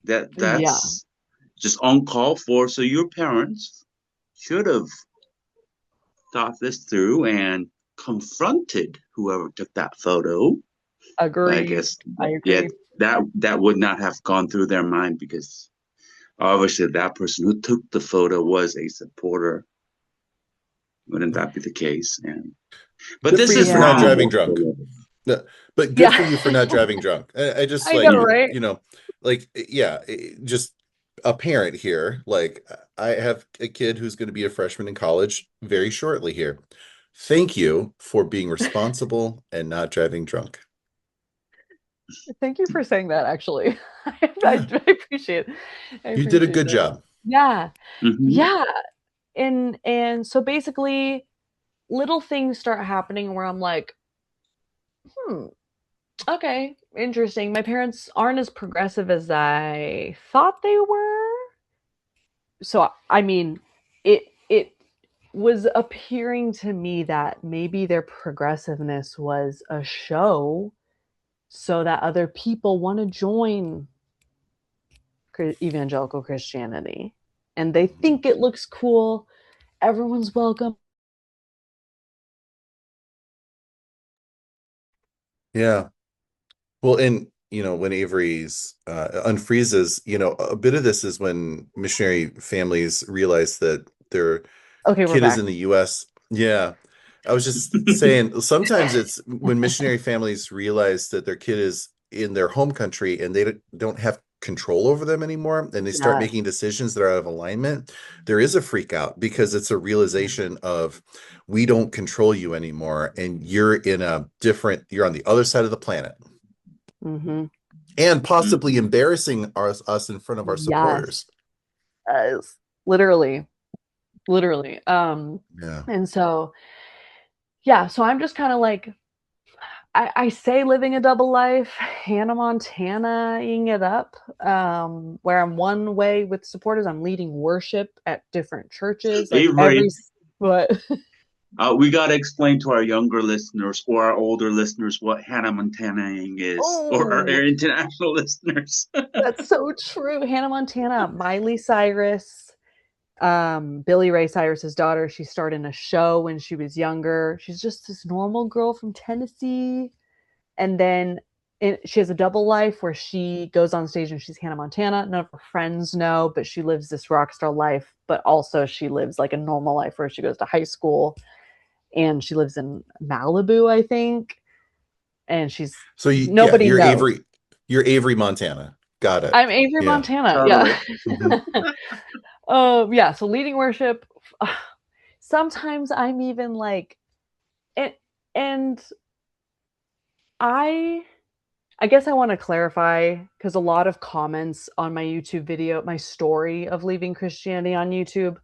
Yeah. that's just uncalled for. So your parents should have thought this through and confronted whoever took that photo. But I Agree. guess, I yeah, agree. that would not have gone through their mind because obviously that person who took the photo was a supporter. Wouldn't that be the case? And but Good for this you is for not Yeah. driving normal. drunk. No, but good Yeah. for you for not driving drunk. I just I know, like, right? like, yeah, just a parent here. Like, I have a kid who's going to be a freshman in college very shortly here. Thank you for being responsible and not driving drunk. Thank you for saying that, actually. Yeah, I appreciate it. I you did a appreciate good that. job. Yeah. Hmm. Yeah. And so basically little things start happening where I'm like, hmm, okay, interesting. My parents aren't as progressive as I thought they were. So I mean, it was appearing to me that maybe their progressiveness was a show so that other people want to join evangelical Christianity. And they think it looks cool. Everyone's welcome. Yeah. Well, and when Avery's unfreezes, a bit of this is when missionary families realize that their Okay, we're kid is back. in the US. Yeah. I was just saying, sometimes it's when missionary families realize that their kid is in their home country and they don't have control over them anymore, and they start Yes. making decisions that are out of alignment. There is a freak out because it's a realization of we don't control you anymore, and you're on the other side of the planet Mm-hmm. and possibly embarrassing us in front of our Yes. supporters. Literally. Literally. Yeah. And so, yeah, so I'm just kind of like, I say living a double life, Hannah Montana-ing it up, where I'm one way with supporters. I'm leading worship at different churches, like Avery, what? we got to explain to our younger listeners or our older listeners what Hannah Montanaing is, or our Oh, international listeners. that's so true. Hannah Montana, Miley Cyrus, Billy Ray Cyrus's daughter. She starred in a show when she was younger. She's just this normal girl from Tennessee. And then she has a double life where she goes on stage and she's Hannah Montana. None of her friends know, but she lives this rock star life. But also, she lives like a normal life where she goes to high school and she lives in Malibu, I think. And So yeah, nobody knows. You're Avery Montana. Got it. I'm Avery Yeah. Montana. Yeah. Totally. Hmm. Yeah, so leading worship, sometimes I'm even like, and I I guess I want to clarify because a lot of comments on my YouTube video, my story of leaving Christianity on YouTube,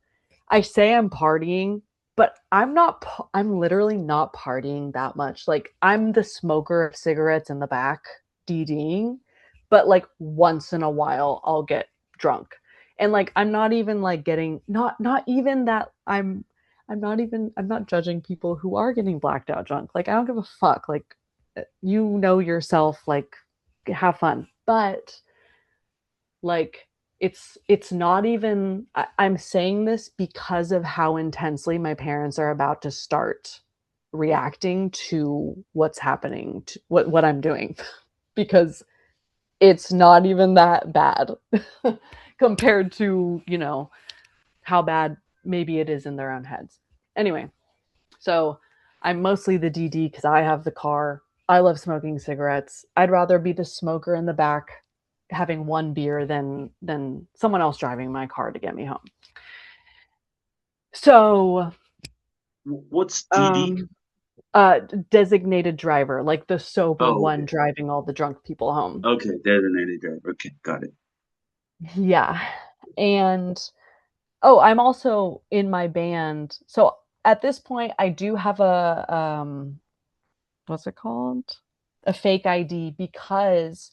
I say I'm partying, but I'm not, I'm literally not partying that much. Like, I'm the smoker of cigarettes in the back, DDing, but like once in a while I'll get drunk. And like, I'm not even like getting, not even that I'm not judging people who are getting blacked out drunk. Like, I don't give a fuck. Like, you know yourself, like, have fun. But like, it's not even, I'm saying this because of how intensely my parents are about to start reacting to what's happening, to what I'm doing, because it's not even that bad compared to, how bad maybe it is in their own heads. Anyway, so I'm mostly the DD because I have the car. I love smoking cigarettes. I'd rather be the smoker in the back having one beer than someone else driving my car to get me home. So, What's DD? um, designated driver, like the sober Oh, one okay. driving all the drunk people home. Okay, designated driver. Okay, got it. Yeah. And oh, I'm also in my band. So at this point I do have a what's it called? A fake ID, because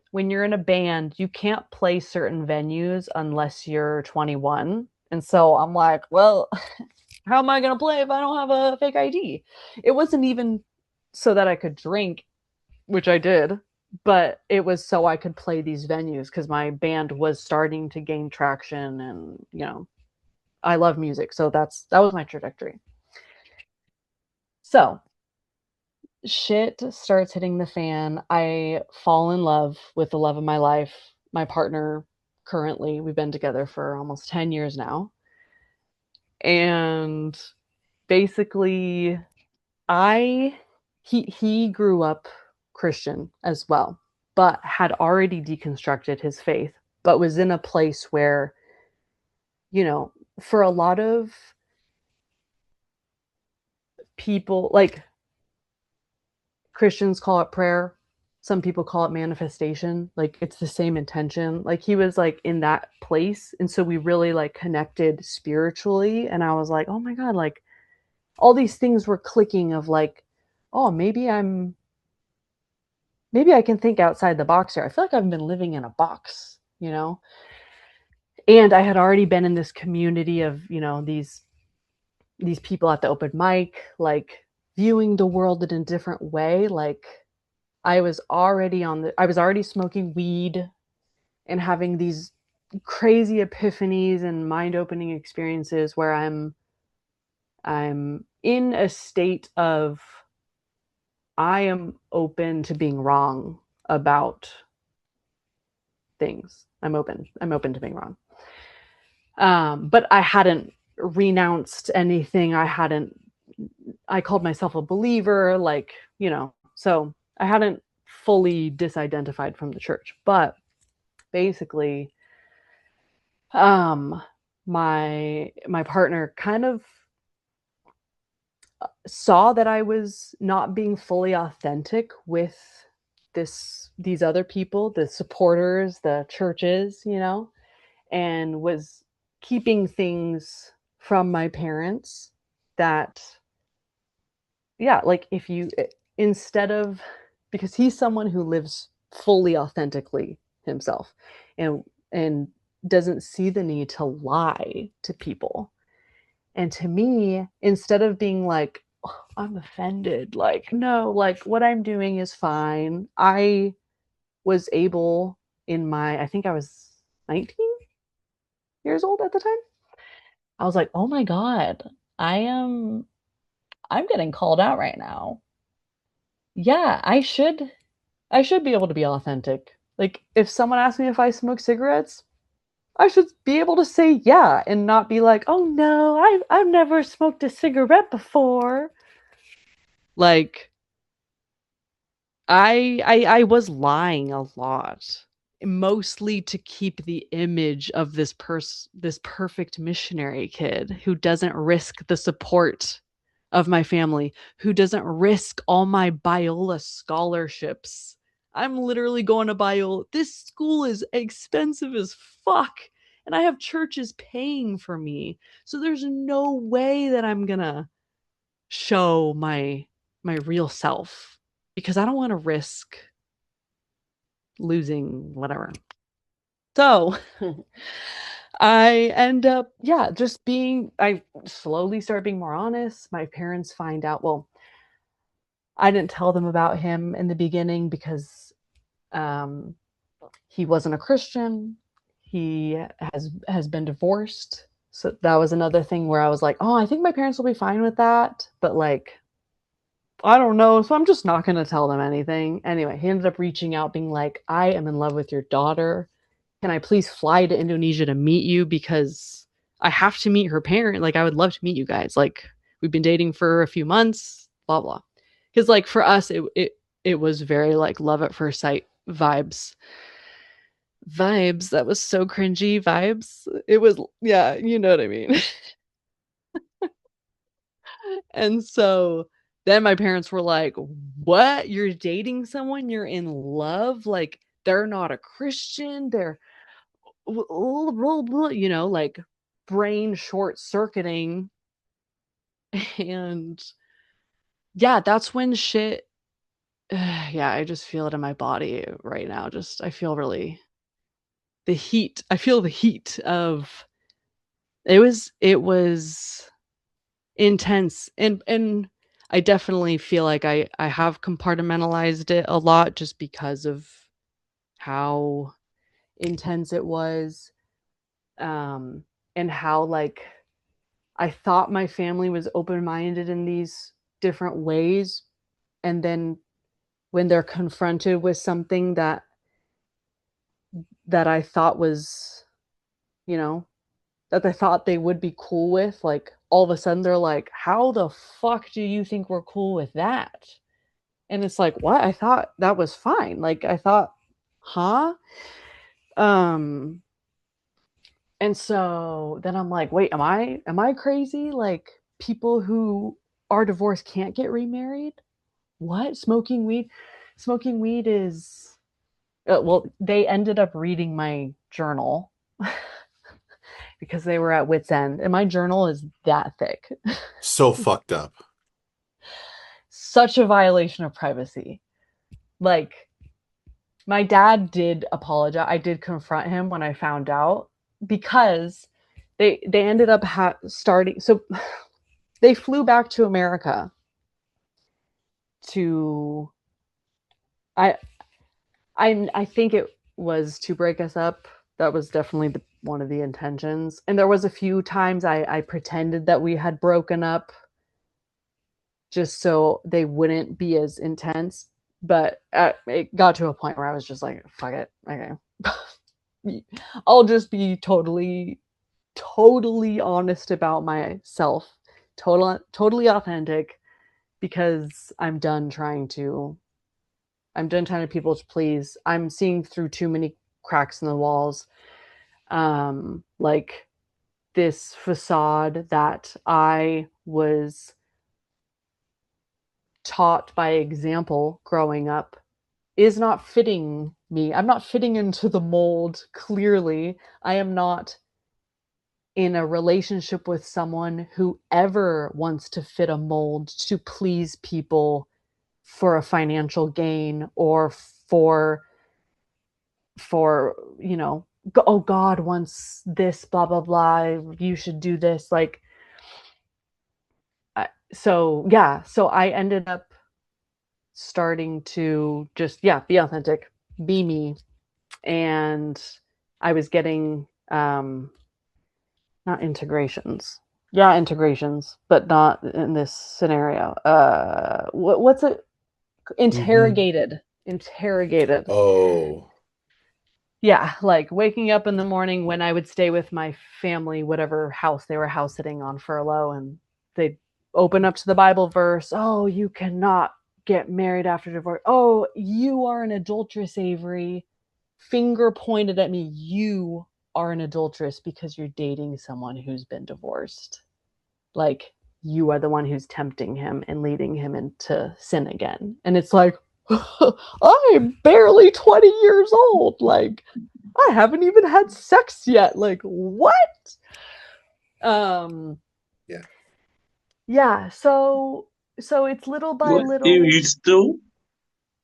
when you're in a band, you can't play certain venues unless you're 21. And so I'm like, well, how am I going to play if I don't have a fake ID? It wasn't even so that I could drink, which I did, but it was so I could play these venues because my band was starting to gain traction, and, I love music. So that was my trajectory. So shit starts hitting the fan. I fall in love with the love of my life, my partner currently. We've been together for almost 10 years now. And basically I he grew up Christian as well, but had already deconstructed his faith, but was in a place where, you know, for a lot of people, like, Christians call it prayer. Some people call it manifestation. Like, it's the same intention. Like, he was like in that place. And so we really like connected spiritually. And I was like, oh my God, like all these things were clicking of like, oh, maybe I can think outside the box here. I feel like I've been living in a box, you know? And I had already been in this community of, these people at the open mic, like viewing the world in a different way. Like, I was already smoking weed and having these crazy epiphanies and mind-opening experiences where I'm in a state of, I am open to being wrong about things. I'm open to being wrong. But I hadn't renounced anything. I called myself a believer, like, so I hadn't fully disidentified from the church. But basically, um my partner kind of saw that I was not being fully authentic with these other people, the supporters, the churches, and was keeping things from my parents that, yeah, like, if you, instead of, because he's someone who lives fully authentically himself, and doesn't see the need to lie to people. And to me, instead of being like, "Oh, I'm offended," like, no, like, what I'm doing is fine. I was able, I think I was 19 years old at the time. I was like, oh my God, I'm getting called out right now. Yeah, I should be able to be authentic. Like, if someone asks me if I smoke cigarettes, I should be able to say yeah and not be like, "Oh no, I've never smoked a cigarette before." Like, I was lying a lot. mostly to keep the image of this perfect missionary kid who doesn't risk the support of my family, who doesn't risk all my Biola scholarships. I'm literally going to Biola. This school is expensive as fuck, and I have churches paying for me. So there's no way that I'm gonna show my real self because I don't want to risk losing whatever. So I end up, yeah, just being, I slowly start being more honest. My parents find out, well, I didn't tell them about him in the beginning because um, he wasn't a Christian. He has been divorced. So that was another thing where I was like, oh, I think my parents will be fine with that. But like, I don't know. So I'm just not going to tell them anything. Anyway, he ended up reaching out, being like, I am in love with your daughter. Can I please fly to Indonesia to meet you? Because I have to meet her parent. Like, I would love to meet you guys. Like, we've been dating for a few months, blah, blah. Because, like, for us, it was very, like, love at first sight vibes. Vibes. That was so cringy. Vibes. It was, yeah, you know what I mean. And so then my parents were like, what? You're dating someone? You're in love? Like, they're not a Christian. They're, you know, like brain short circuiting. And yeah, that's when shit, yeah, I just feel it in my body right now. Just, I feel really the heat. I feel the heat of it was intense, and I definitely feel like I have compartmentalized it a lot just because of how intense it was, um and how like I thought my family was open-minded in these different ways, and then when they're confronted with something that I thought was, you know, that they thought they would be cool with, like all of a sudden they're like, how the fuck do you think we're cool with that? And it's like, what? I thought that was fine. Like I thought, huh? Um and so then I'm like, wait, am I crazy? Like people who are divorced can't get remarried? What? Smoking weed is well, they ended up reading my journal because they were at wit's end, and my journal is that thick. So fucked up. Such a violation of privacy. Like my dad did apologize. I did confront him when I found out because they ended up starting. So they flew back to America to I I think it was to break us up. That was definitely one of the intentions. And there was a few times I pretended that we had broken up just so they wouldn't be as intense. But it got to a point where I was just like, fuck it. Okay. I'll just be totally honest about myself. Totally authentic because I'm done trying to people to please. I'm seeing through too many cracks in the walls. Like this facade that I was taught by example growing up is not fitting me. I'm not fitting into the mold, clearly. I am not in a relationship with someone who ever wants to fit a mold to please people for a financial gain or for you know, oh God wants this, blah blah blah, you should do this, like so yeah, so I ended up starting to just, yeah, be authentic, be me. And I was getting not integrations, yeah, integrations, but not in this scenario. What's it, Mm-hmm. interrogated. Oh. Yeah, like waking up in the morning when I would stay with my family, whatever house they were house sitting on furlough, and they'd open up to the Bible verse. Oh, you cannot get married after divorce. Oh, you are an adulteress, Avery. finger pointed at me, you are an adulteress because you're dating someone who's been divorced. Like, you are the one who's tempting him and leading him into sin again. And it's like, I'm barely 20 years old. Like, I haven't even had sex yet. Like, what? Um, Yeah. yeah, so it's little by What? You little. still? You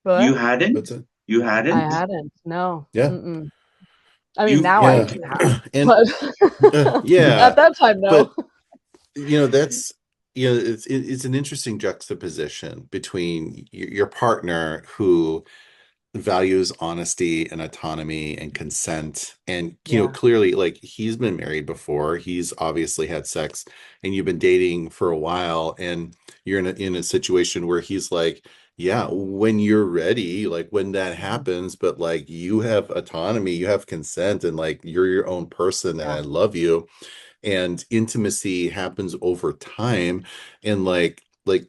But hadn't? That's it. You I hadn't? hadn't. No. Yeah. Mm-mm. I mean, You now I Yeah. can have, And but yeah, at that time, no. but that's it's an interesting juxtaposition between your partner who values honesty and autonomy and consent, and Yeah. clearly, like, he's been married before, he's obviously had sex, and you've been dating for a while, and you're in a situation where he's like, yeah, when you're ready, like, when that Mhm. happens, but like, you have autonomy, you have consent, and like, you're your own person, and Yeah. I love you, and intimacy happens over time, and like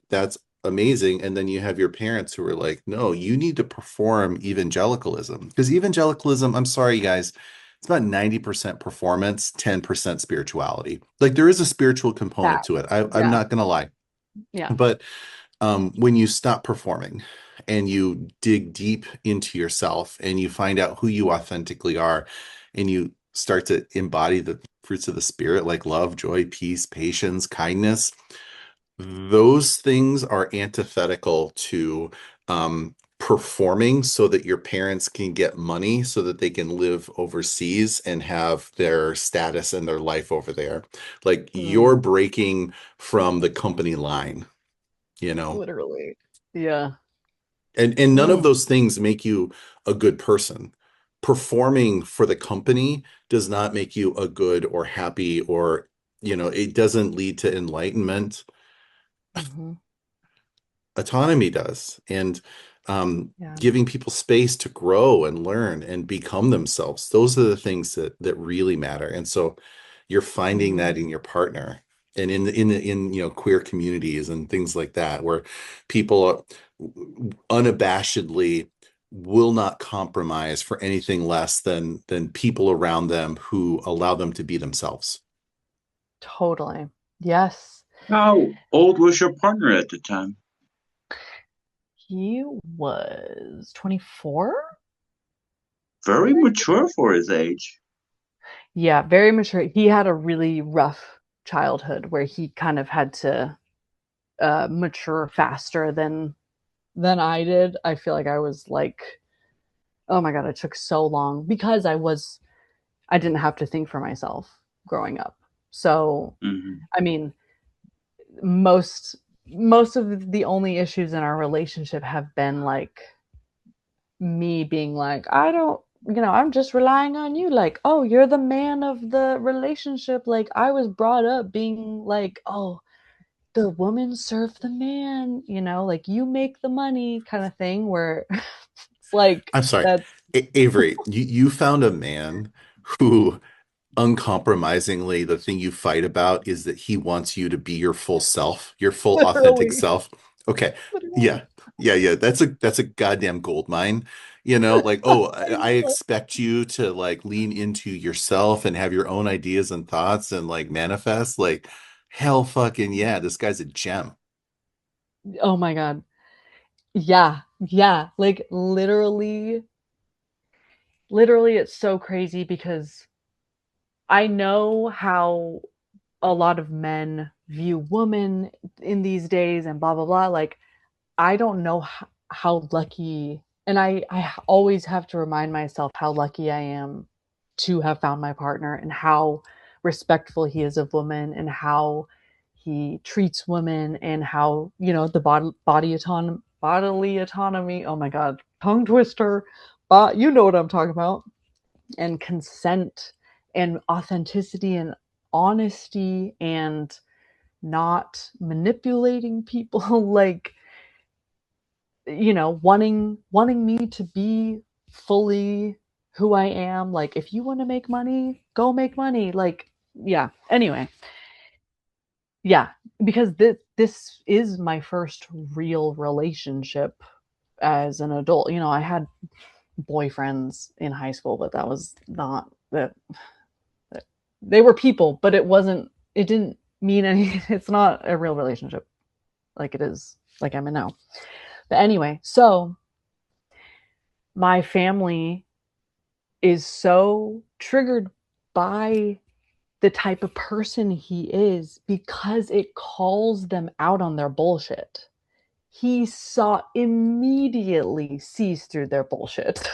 that's amazing. And then you have your parents who are like, no, you need to perform evangelicalism, because evangelicalism, I'm sorry guys, it's about 90% performance, 10% spirituality. Like, there is a spiritual component That. to it, I'm Yeah. not gonna lie, Yeah. but when you stop performing and you dig deep into yourself and you find out who you authentically are, and you start to embody the fruits of the spirit, like love, joy, peace, patience, kindness, those things are antithetical to performing so that your parents can get money so that they can live overseas and have their status and their life over there. Like, you're Mm, breaking from the company line, you know? literally. Yeah. And none of Mm, those things make you a good person. Performing for the company does not make you a good or happy, or it doesn't lead to enlightenment. hmm. Autonomy does. And Yeah. giving people space to grow and learn and become themselves, those are the things that really matter. And so you're finding Hmm. that in your partner, and in queer communities and things like that, where people unabashedly will not compromise for anything less than people around them who allow them to be themselves. Totally. Yes. How old was your partner at the time? He was 24. Very mature for his age. Yeah, very mature. He had a really rough childhood where he kind of had to mature faster than I did. I feel like I was like, oh my God, it took so long because I didn't have to think for myself growing up. So, Hmm. I mean, most most of the only issues in our relationship have been like me being like, I don't, I'm just relying on you. Like, oh, you're the man of the relationship. Like, I was brought up being like, oh, the woman serve the man, like you make the money kind of thing, where it's like, I'm sorry, that's Avery, you found a man who uncompromisingly, the thing you fight about is that he wants you to be your full self, your full authentic literally, self. Okay. literally. Yeah. Yeah. That's a goddamn gold mine. Like, oh, I I know. expect you to like lean into yourself and have your own ideas and thoughts and like manifest. Like, hell fucking yeah, this guy's a gem. Oh my God. Yeah. Yeah. Like literally, it's so crazy because I know how a lot of men view women in these days and blah blah blah. Like, I don't know how lucky, and I always have to remind myself how lucky I am to have found my partner, and how respectful he is of women, and how he treats women, and how, the bodily autonomy. Oh my God, tongue twister. You know what I'm talking about. And consent and authenticity and honesty and not manipulating people. Like, wanting me to be fully who I am. Like, if you want to make money, go make money. Like, yeah. Anyway, yeah, because this is my first real relationship as an adult. I had boyfriends in high school, but that was not that. They were people, but it didn't mean anything. It's not a real relationship like it is, like I'm in now. But anyway, so my family is so triggered by the type of person he is because it calls them out on their bullshit. He immediately sees through their bullshit.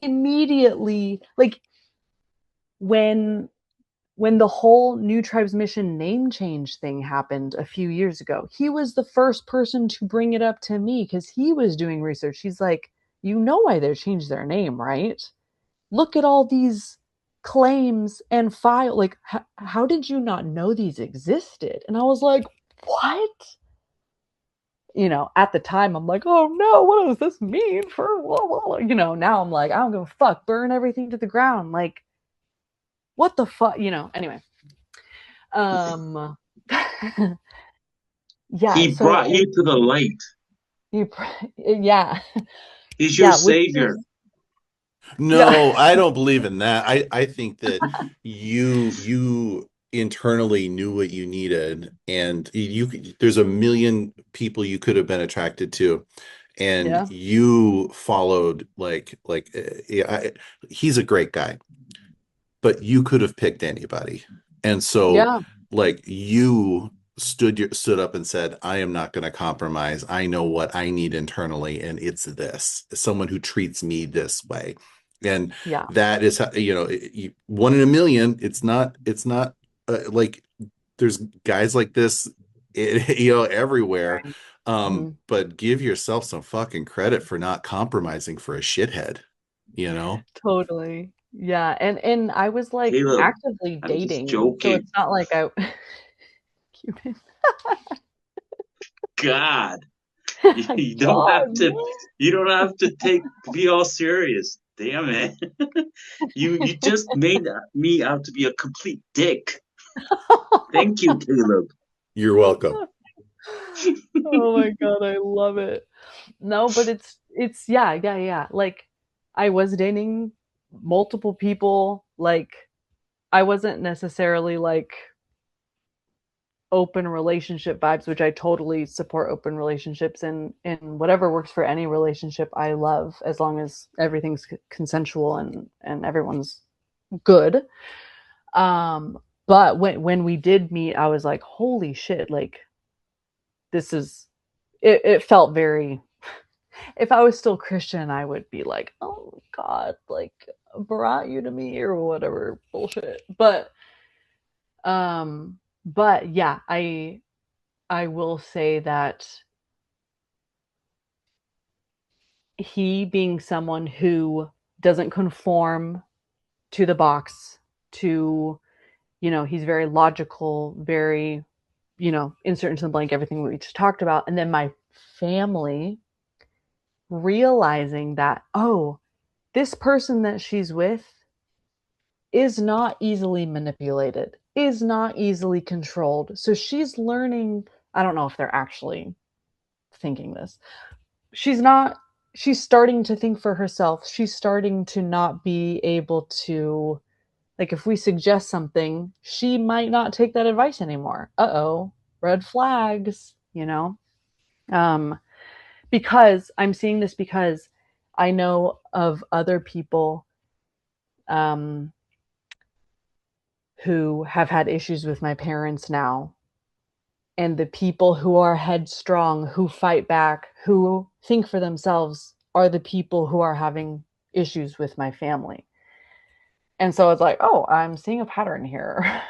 Immediately, like when the whole New Tribes Mission name change thing happened a few years ago, he was the first person to bring it up to me because he was doing research. He's like, you know why they changed their name, right? Look at all these claims and file. Like, how did you not know these existed? And I was like, what? You know, at the time, I'm like, oh no, what does this mean for, you know, now I'm like, I don't give a fuck, burn everything to the ground. Like, what the fuck, you know, anyway. Yeah, He so brought you to the light. you, yeah, He's your yeah, which savior. is, yeah, No, I don't believe in that. I think that you internally knew what you needed, and there's a million people you could have been attracted to, and yeah, you followed yeah, he's a great guy, but you could have picked anybody. And so yeah, like you stood up and said, I am not going to compromise. I know what I need internally, and it's this, someone who treats me this way. And yeah, that is how, one in a million. It's not like there's guys like this, everywhere. right. Mhm. But give yourself some fucking credit for not compromising for a shithead, you know? Totally. Yeah, and I was like Caleb, actively I'm just dating, so joking. it's not like I Cuban. God, you don't God, have to. no. You don't have to be all serious. Damn it! You just made me out to be a complete dick. Thank you, Caleb. You're welcome. Oh my God, I love it. No, but it's yeah, yeah, yeah. Like I was dating multiple people. Like I wasn't necessarily like open relationship vibes, which I totally support open relationships and whatever works for any relationship I love as long as everything's consensual and everyone's good. Um but when we did meet, I was like, holy shit, like this is it felt very, if I was still Christian, I would be like, oh God, like brought you to me or whatever bullshit. But yeah, I will say that he being someone who doesn't conform to the box, to, you know, he's very logical, very, you know, insert into the blank everything we just talked about. And then my family realizing that, oh, this person that she's with is not easily manipulated, is not easily controlled. So she's learning. I don't know if they're actually thinking this. She's not, she's starting to think for herself. She's starting to not be able to, like, if we suggest something, she might not take that advice anymore. Uh-oh, red flags, you know? Um, because I'm seeing this because I know of other people um, who have had issues with my parents now. And the people who are headstrong, who fight back, who think for themselves are the people who are having issues with my family. And so it's like, oh, I'm seeing a pattern here.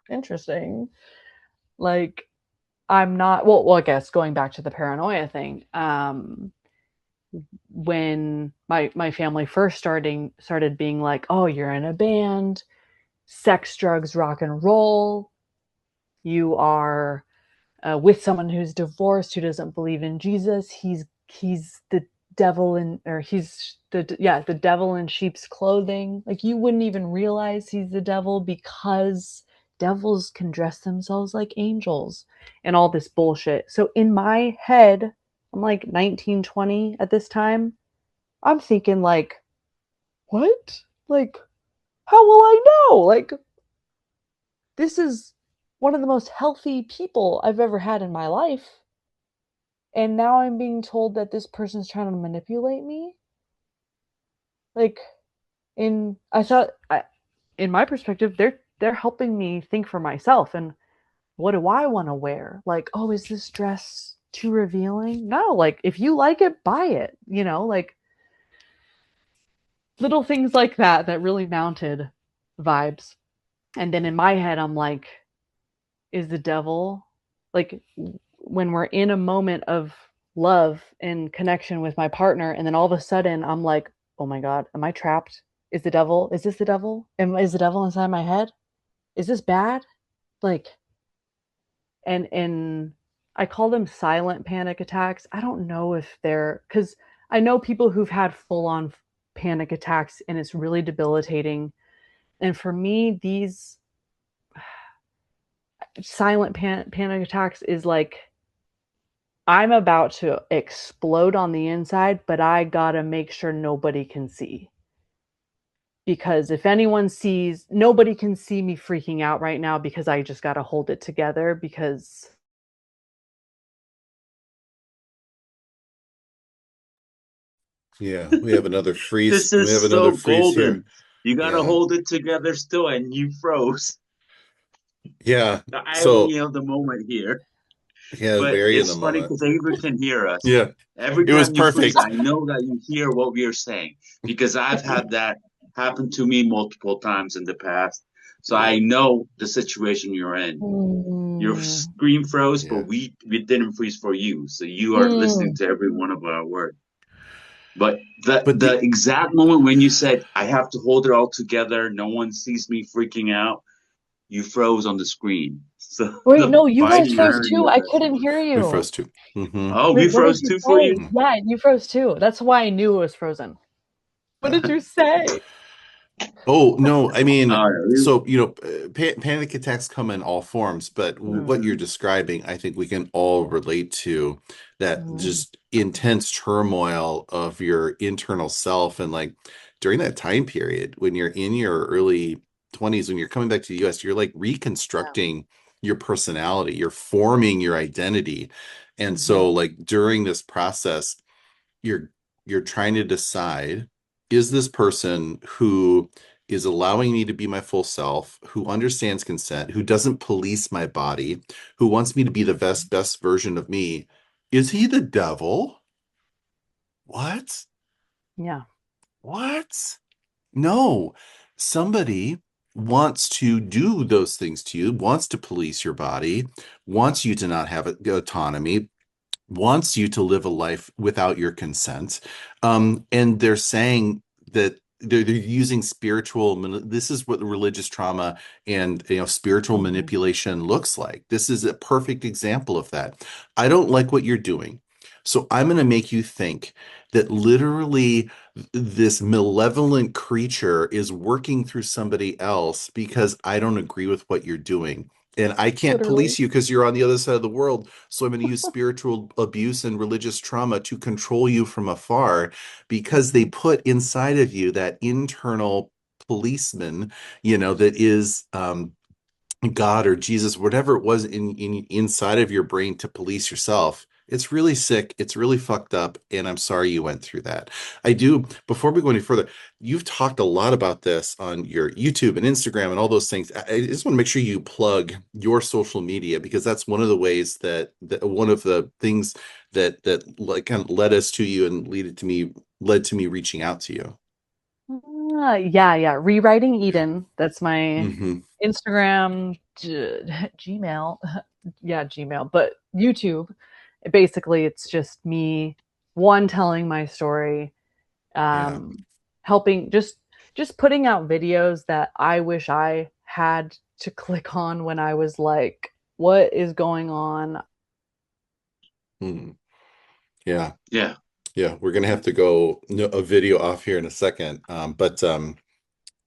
Interesting. Like, I'm not, well, I guess going back to the paranoia thing, when my family first started being like, oh, you're in a band, sex, drugs, rock and roll, you are with someone who's divorced, who doesn't believe in Jesus. He's the devil in, or he's the devil in sheep's clothing. Like you wouldn't even realize he's the devil because devils can dress themselves like angels and all this bullshit. So in my head, I'm like 19, 20 at this time. I'm thinking like, what? Like, how will I know? Like, this is one of the most healthy people I've ever had in my life. And now I'm being told that this person's trying to manipulate me. Like, I thought, in my perspective, they're helping me think for myself. And what do I want to wear? Like, oh, is this dress too revealing? No, like if you like it, buy it. Like little things like that really mounted vibes. And then in my head, I'm like, is the devil like when we're in a moment of love and connection with my partner, and then all of a sudden I'm like, oh my God, am I trapped? Is this the devil? Is the devil inside my head? Is this bad? Like, and I call them silent panic attacks. I don't know if they're because I know people who've had full on panic attacks and it's really debilitating. And for me, these silent panic attacks is like I'm about to explode on the inside, but I gotta make sure nobody can see. Because if anyone sees, nobody can see me freaking out right now because I just gotta hold it together because Yeah, we have another freeze. This We have is another so freeze here. golden. You gotta Yeah. hold it together still, and you froze. Yeah. The So irony of the moment here. yeah, But very in the it's funny moment. because Avery can hear us. Yeah. Every It was time you freeze, perfect. I know that you hear what we are saying because I've had that happen to me multiple times in the past. So Yeah. I know the situation you're in. Your mm, screen froze, but Yeah. we didn't freeze for you. So you are listening mm, to every one of our words. But the But the exact moment when you said, I have to hold it all together, no one sees me freaking out, you froze on the screen. So wait, the no, you guys biting froze irony too. of I it. couldn't hear we you. froze too. Hmm. Oh, we Wait, what did froze you too for say? you? Yeah, you froze too. That's why I knew it was frozen. What did you say? Oh, no, I mean, Uh, so, panic attacks come in all forms, but what you're Mm, describing, I think we can all relate to that mm, just intense turmoil of your internal self. And like during that time period, when you're in your early 20s, when you're coming back to the US, you're like yeah. reconstructing your personality, you're forming your identity. And Hmm. so, like, during this process, you're you're trying to decide, is this person who is allowing me to be my full self, who understands consent, who doesn't police my body, who wants me to be the best version of me, is he the devil? What? Yeah. What? No. Somebody wants to do those things to you, wants to police your body, wants you to not have autonomy, wants you to live a life without your consent. And they're saying that they're using this is what the religious trauma and spiritual Hmm. manipulation looks like. This is a perfect example of that. I don't like what you're doing. So I'm going to make you think that literally this malevolent creature is working through somebody else because I don't agree with what you're doing. And I can't Literally. police you because you're on the other side of the world. So I'm going to use spiritual abuse and religious trauma to control you from afar because they Hmm. put inside of you that internal policeman, that is God or Jesus, whatever it was inside of your brain to police yourself. It's really sick. It's really fucked up. And I'm sorry you went through that. I do, before we go any further, you've talked a lot about this on your YouTube and Instagram and all those things. I just want to make sure you plug your social media because that's one of the ways that one of the things that like kind of led us to you and led to me reaching out to you. Yeah, yeah. Rewriting Eden. That's my Hmm. Instagram, Gmail. Yeah, Gmail. But YouTube, basically, it's just me, one, telling my story, Yeah. um, helping, just putting out videos that I wish I had to click on when I was like, what is going on? Mhm. Yeah. yeah, Yeah, we're gonna have to go a video off here in a second. But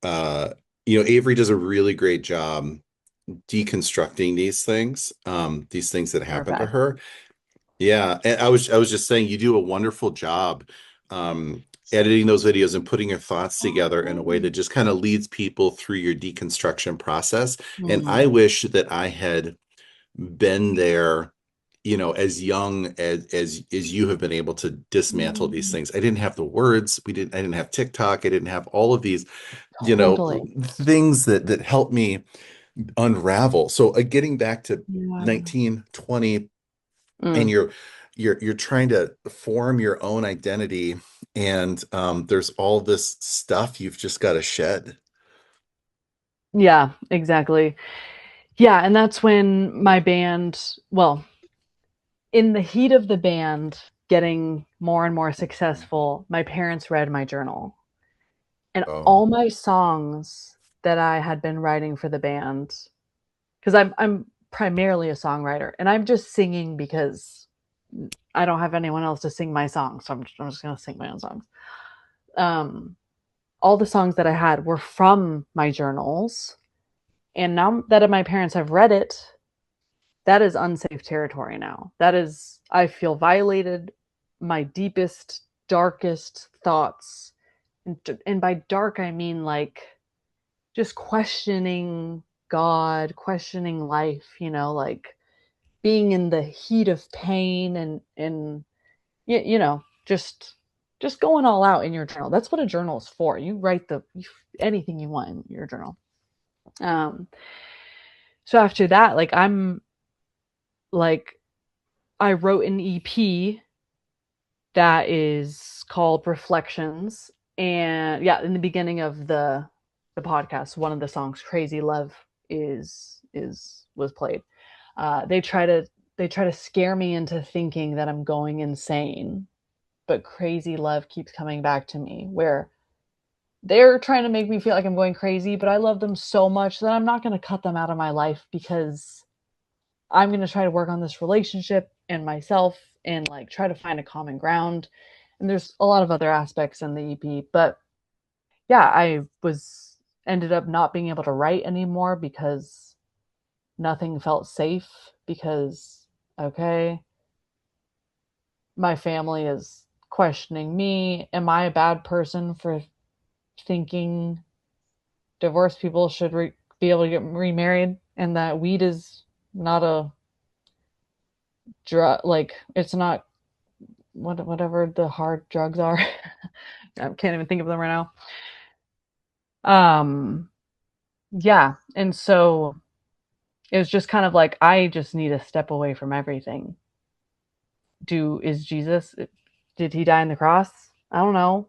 uh, Avery does a really great job deconstructing these things that happen to Perfect. her. Yeah, and I was just saying you do a wonderful job editing those videos and putting your thoughts together in a way that just kind of leads people through your deconstruction process. And I Mm. wish that I had been there, as young as you have been able to dismantle these Mm. things. I didn't have the words. I didn't have TikTok. I didn't have all of these, Totally. things that help me unravel. So getting back to Yeah. 1920, and Mm. you're trying to form your own identity, and there's all this stuff you've just got to shed. Yeah, exactly. Yeah, and that's when my band, well, in the heat of the band getting more and more successful, my parents read my journal. And Oh, all my songs that I had been writing for the band, because I'm primarily a songwriter, and I'm just singing because I don't have anyone else to sing my songs, so I'm just gonna sing my own songs. Um, all the songs that I had were from my journals, and now that my parents have read it, that is unsafe territory now. That is, I feel violated. My deepest, darkest thoughts, and by dark I mean like just questioning God, questioning life, like being in the heat of pain and just going all out in your journal. That's what a journal is for. You write anything you want in your journal. Um, so after that, like I wrote an EP that is called Reflections. And yeah, in the beginning of the podcast, one of the songs, Crazy Love, is was played. They try to scare me into thinking that I'm going insane, but Crazy Love keeps coming back to me, where they're trying to make me feel like I'm going crazy, but I love them so much that I'm not going to cut them out of my life, because I'm going to try to work on this relationship and myself and like try to find a common ground. And there's a lot of other aspects in the EP, but yeah, I was ended up not being able to write anymore because nothing felt safe, because okay, my family is questioning me. Am I a bad person for thinking divorced people should be able to get remarried, and that weed is not a drug, like it's not whatever the hard drugs are. I can't even think of them right now. Um, yeah, and so it was just kind of like I just need to step away from everything. Is Jesus, did he die on the cross? I don't know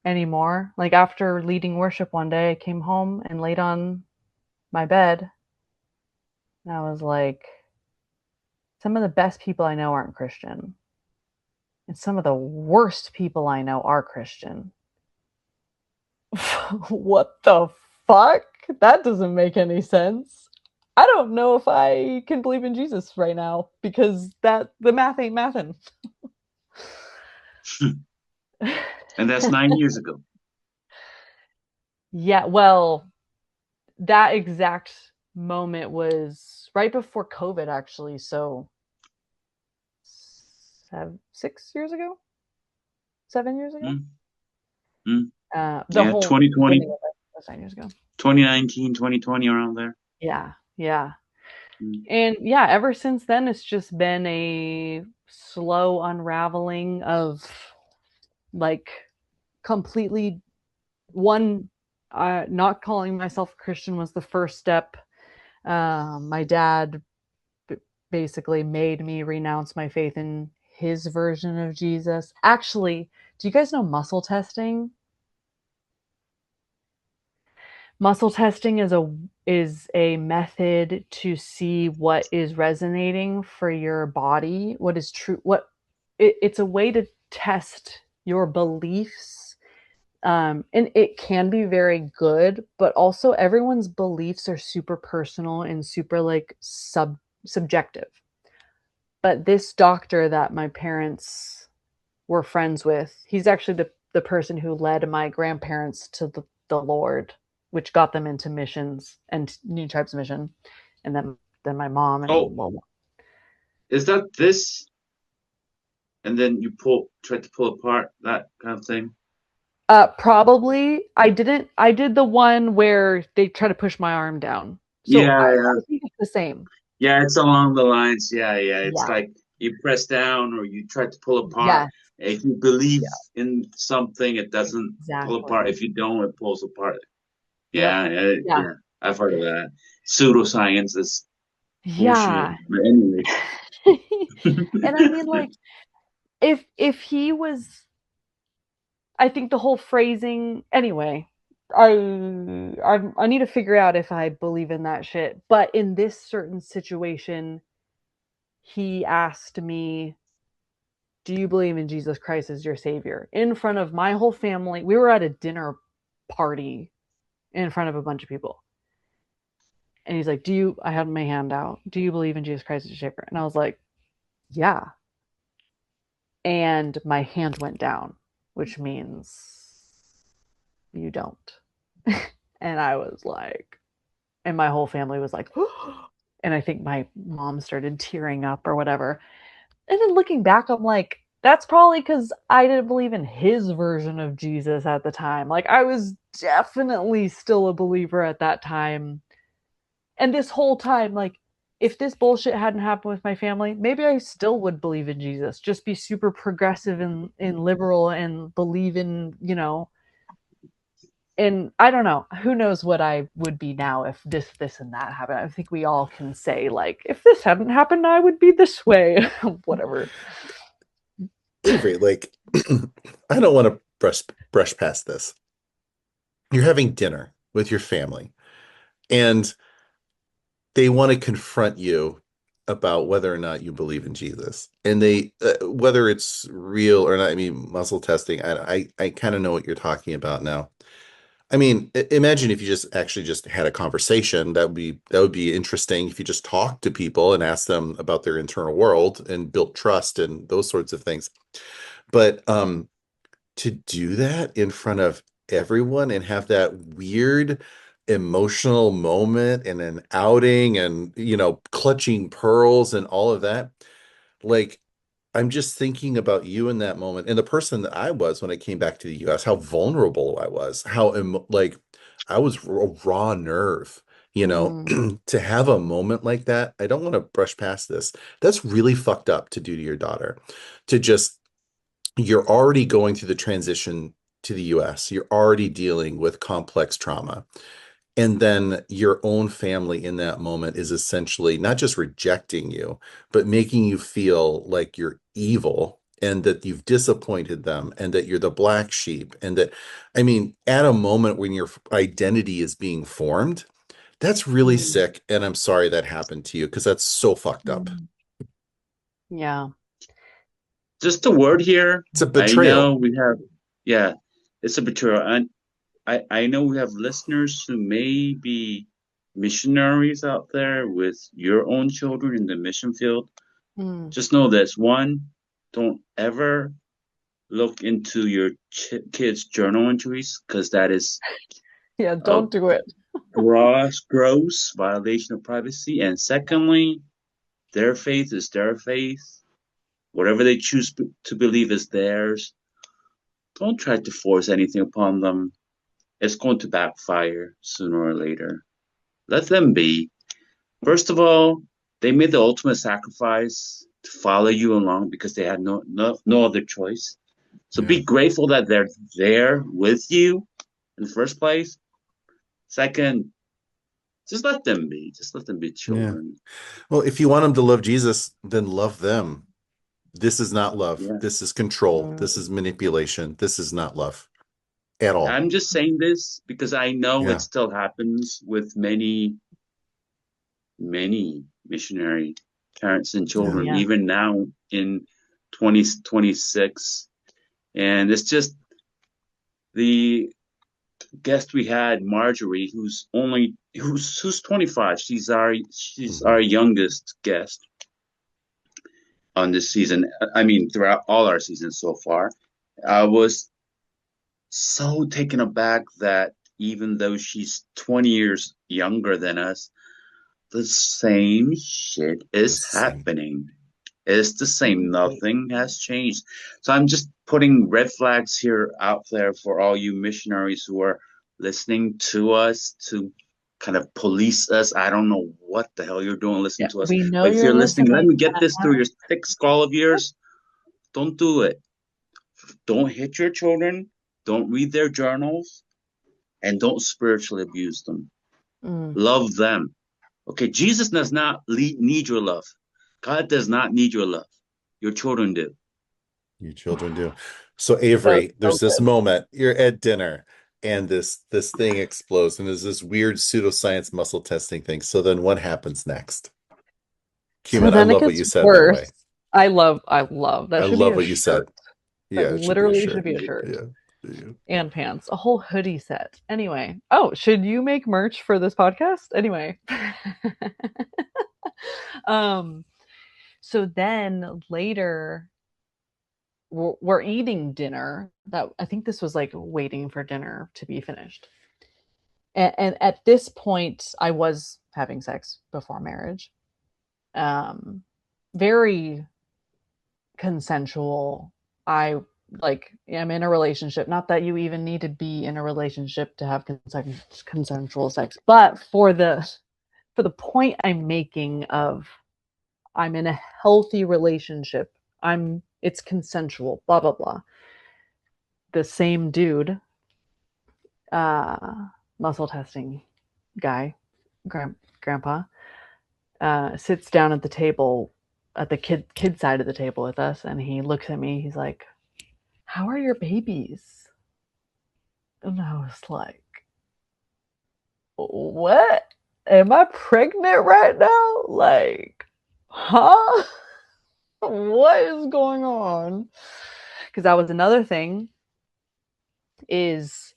anymore. Like after leading worship one day, I came home and laid on my bed, and I was like, some of the best people I know aren't Christian, and some of the worst people I know are Christian. What the fuck? That doesn't make any sense. I don't know if I can believe in Jesus right now, because the math ain't mathin'. And that's 9 years ago. Yeah, well, that exact moment was right before COVID, actually. So 6 years ago, 7 years ago. Mm, mm. The Yeah, whole 2020, beginning of it was 9 years ago. 2019, 2020, around there. Yeah, yeah. Mm. And yeah, ever since then, it's just been a slow unraveling of like completely one. Not calling myself a Christian was the first step. My dad basically made me renounce my faith in his version of Jesus. Actually, do you guys know muscle testing? Muscle testing is a method to see what is resonating for your body, what is true, it's a way to test your beliefs. And it can be very good, but also everyone's beliefs are super personal and super like subjective. But this doctor that my parents were friends with, he's actually the person who led my grandparents to the Lord, which got them into missions and New Tribes Mission, and then my mom, and Oh, well, is that this and then you tried to pull apart, that kind of thing. Probably. I did the one where they try to push my arm down. So Yeah, I yeah, think it's the same. yeah. It's along the lines. Yeah, yeah. It's Yeah. like you press down or you try to pull apart. Yes. If you believe Yeah. in something, it doesn't pull apart. Exactly. If you don't, it pulls apart. Yep. Yeah, yeah, Yeah. yeah. I've heard of that. Pseudoscience is bullshit. Yeah. But anyways, And I mean, like, if he was, I think the whole phrasing. Anyway, I need to figure out if I believe in that shit. But in this certain situation, he asked me, "Do you believe in Jesus Christ as your savior?" In front of my whole family. We were at a dinner party in front of a bunch of people. And he's like, "Do you?" I had my hand out. "Do you believe in Jesus Christ as your savior?" And I was like, "Yeah." And my hand went down, which means you don't. And I was like, and my whole family was like, and I think my mom started tearing up or whatever. And then looking back, I'm like, that's probably because I didn't believe in his version of Jesus at the time. Like, I was definitely still a believer at that time. And this whole time, like, if this bullshit hadn't happened with my family, maybe I still would believe in Jesus. Just be super progressive and liberal and believe in, and I don't know. Who knows what I would be now if this, and that happened. I think we all can say, like, if this hadn't happened, I would be this way. Whatever. Avery, like, I don't want to brush past this. You're having dinner with your family, and they want to confront you about whether or not you believe in Jesus, and they whether it's real or not. I mean, muscle testing. I kind of know what you're talking about now. I mean, imagine if you just actually just had a conversation. That would be interesting if you just talked to people and asked them about their internal world and built trust and those sorts of things. But to do that in front of everyone and have that weird emotional moment and an outing and clutching pearls and all of that, like, I'm just thinking about you in that moment and the person that I was when I came back to the US, how vulnerable I was, how like I was a raw nerve, Mm, to have a moment like that. I don't want to brush past this. That's really fucked up to do to your daughter. To just You're already going through the transition to the US. You're already dealing with complex trauma. And then your own family in that moment is essentially not just rejecting you, but making you feel like you're evil and that you've disappointed them and that you're the black sheep. And that, I mean, at a moment when your identity is being formed, that's really mm, sick. And I'm sorry that happened to you because that's so fucked up. mm. Yeah. just a word here. It's a I know betrayal. we have, yeah, it's a betrayal. And I know we have listeners who may be missionaries out there with your own children in the mission field. Mm. Just know this: one, don't ever look into your kids' journal entries because that is Yeah. a Don't do it. gross violation of privacy. And secondly, their faith is their faith. Whatever they choose to believe is theirs. Don't try to force anything upon them. It's going to backfire sooner or later. Let them be. First of all, they made the ultimate sacrifice to follow you along because they had no other choice. So Yeah. be grateful that they're there with you in the first place. Second, just let them be. Just let them be Yeah. children. Well, if you want them to love Jesus, then love them. This is not love. Yeah. This is control. This Mm. is manipulation. This is not love at all. I'm just saying this because I know it Yeah. still happens with many missionary parents and Yeah. children, Yeah. even now in 2026. And it's just the guest we had, Marjorie, who's 25. She's our Mhm. youngest guest on this season. I mean, throughout all our seasons so far. I was so taken aback that even though she's 20 years younger than us, the same shit is It's the same. happening. It's the same. Nothing has changed. So I'm just putting red flags here out there for all you missionaries who are listening to us to kind of police us. I don't know what the hell you're doing listening Yeah, to us, we know but if you're you're listening, let listening. me get this through your thick skull of yours. Don't do it. Don't hit your children. Don't read their journals, and don't spiritually abuse them. Mm. Love them. Okay, Jesus does not need your love. God does not need your love. Your children do. You children do. So That was Avery, so there's this good. moment, you're at dinner and this thing explodes and there's this weird pseudoscience muscle testing thing. So then what happens next? So Cumin, I then it love what gets you said, by the way. worse. I love. That I should be love a what you said. shirt. That Yeah, it should be a literally should shirt. be a shirt. Yeah. Yeah. And pants. A whole hoodie set. Anyway. Oh, should you make merch for this podcast? Anyway. um, so then later we're eating dinner. That I think this was like waiting for dinner to be finished. And at this point, I was having sex before marriage. Um, very consensual. I like am in a relationship. Not that you even need to be in a relationship to have consensual sex, but for the point I'm making of I'm in a healthy relationship. It's consensual. Blah blah blah. The same dude, uh, muscle testing guy, grandpa, sits down at the table at the kid side of the table with us, and he looks at me. He's like, "How are your babies?" And I was like, "What? Am I pregnant right now? Like, huh? What is going on?" Because that was another thing. Is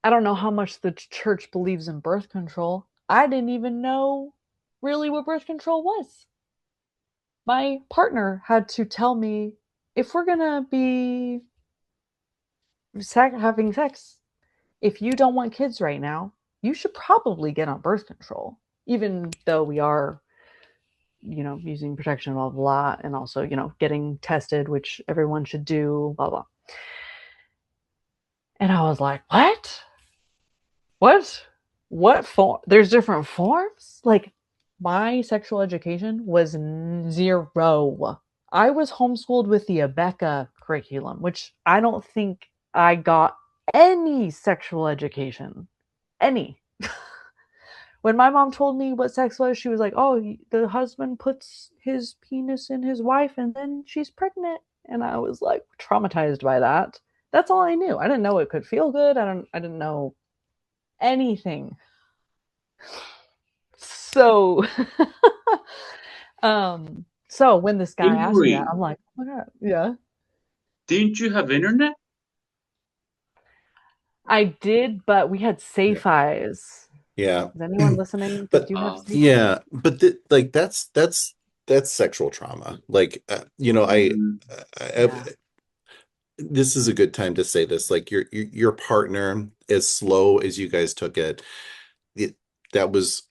I don't know how much the church believes in birth control. I didn't even know really what birth control was. My partner had to tell me if we're gonna be having sex, if you don't want kids right now, you should probably get on birth control, even though we are, using protection, blah, blah, blah, and also, getting tested, which everyone should do, blah, blah. And I was like, what? What? What form? There's different forms? Like, my sexual education was zero. I was homeschooled with the Abeka curriculum, which I don't think I got any sexual education. Any. When my mom told me what sex was, she was like, "Oh, the husband puts his penis in his wife and then she's pregnant." And I was like traumatized by that. That's all I knew. I didn't know it could feel good. I didn't know anything. So so when this guy asked me that, Avery, I'm like, "Oh my god, yeah." didn't you have internet? I did, but we had Yeah. safe eyes. Yeah. Is anyone listening? Did But you have safe eyes? yeah, but like that's sexual trauma. Like Mm, Yeah. this is a good time to say this. Like your partner, as slow as you guys took it, it that was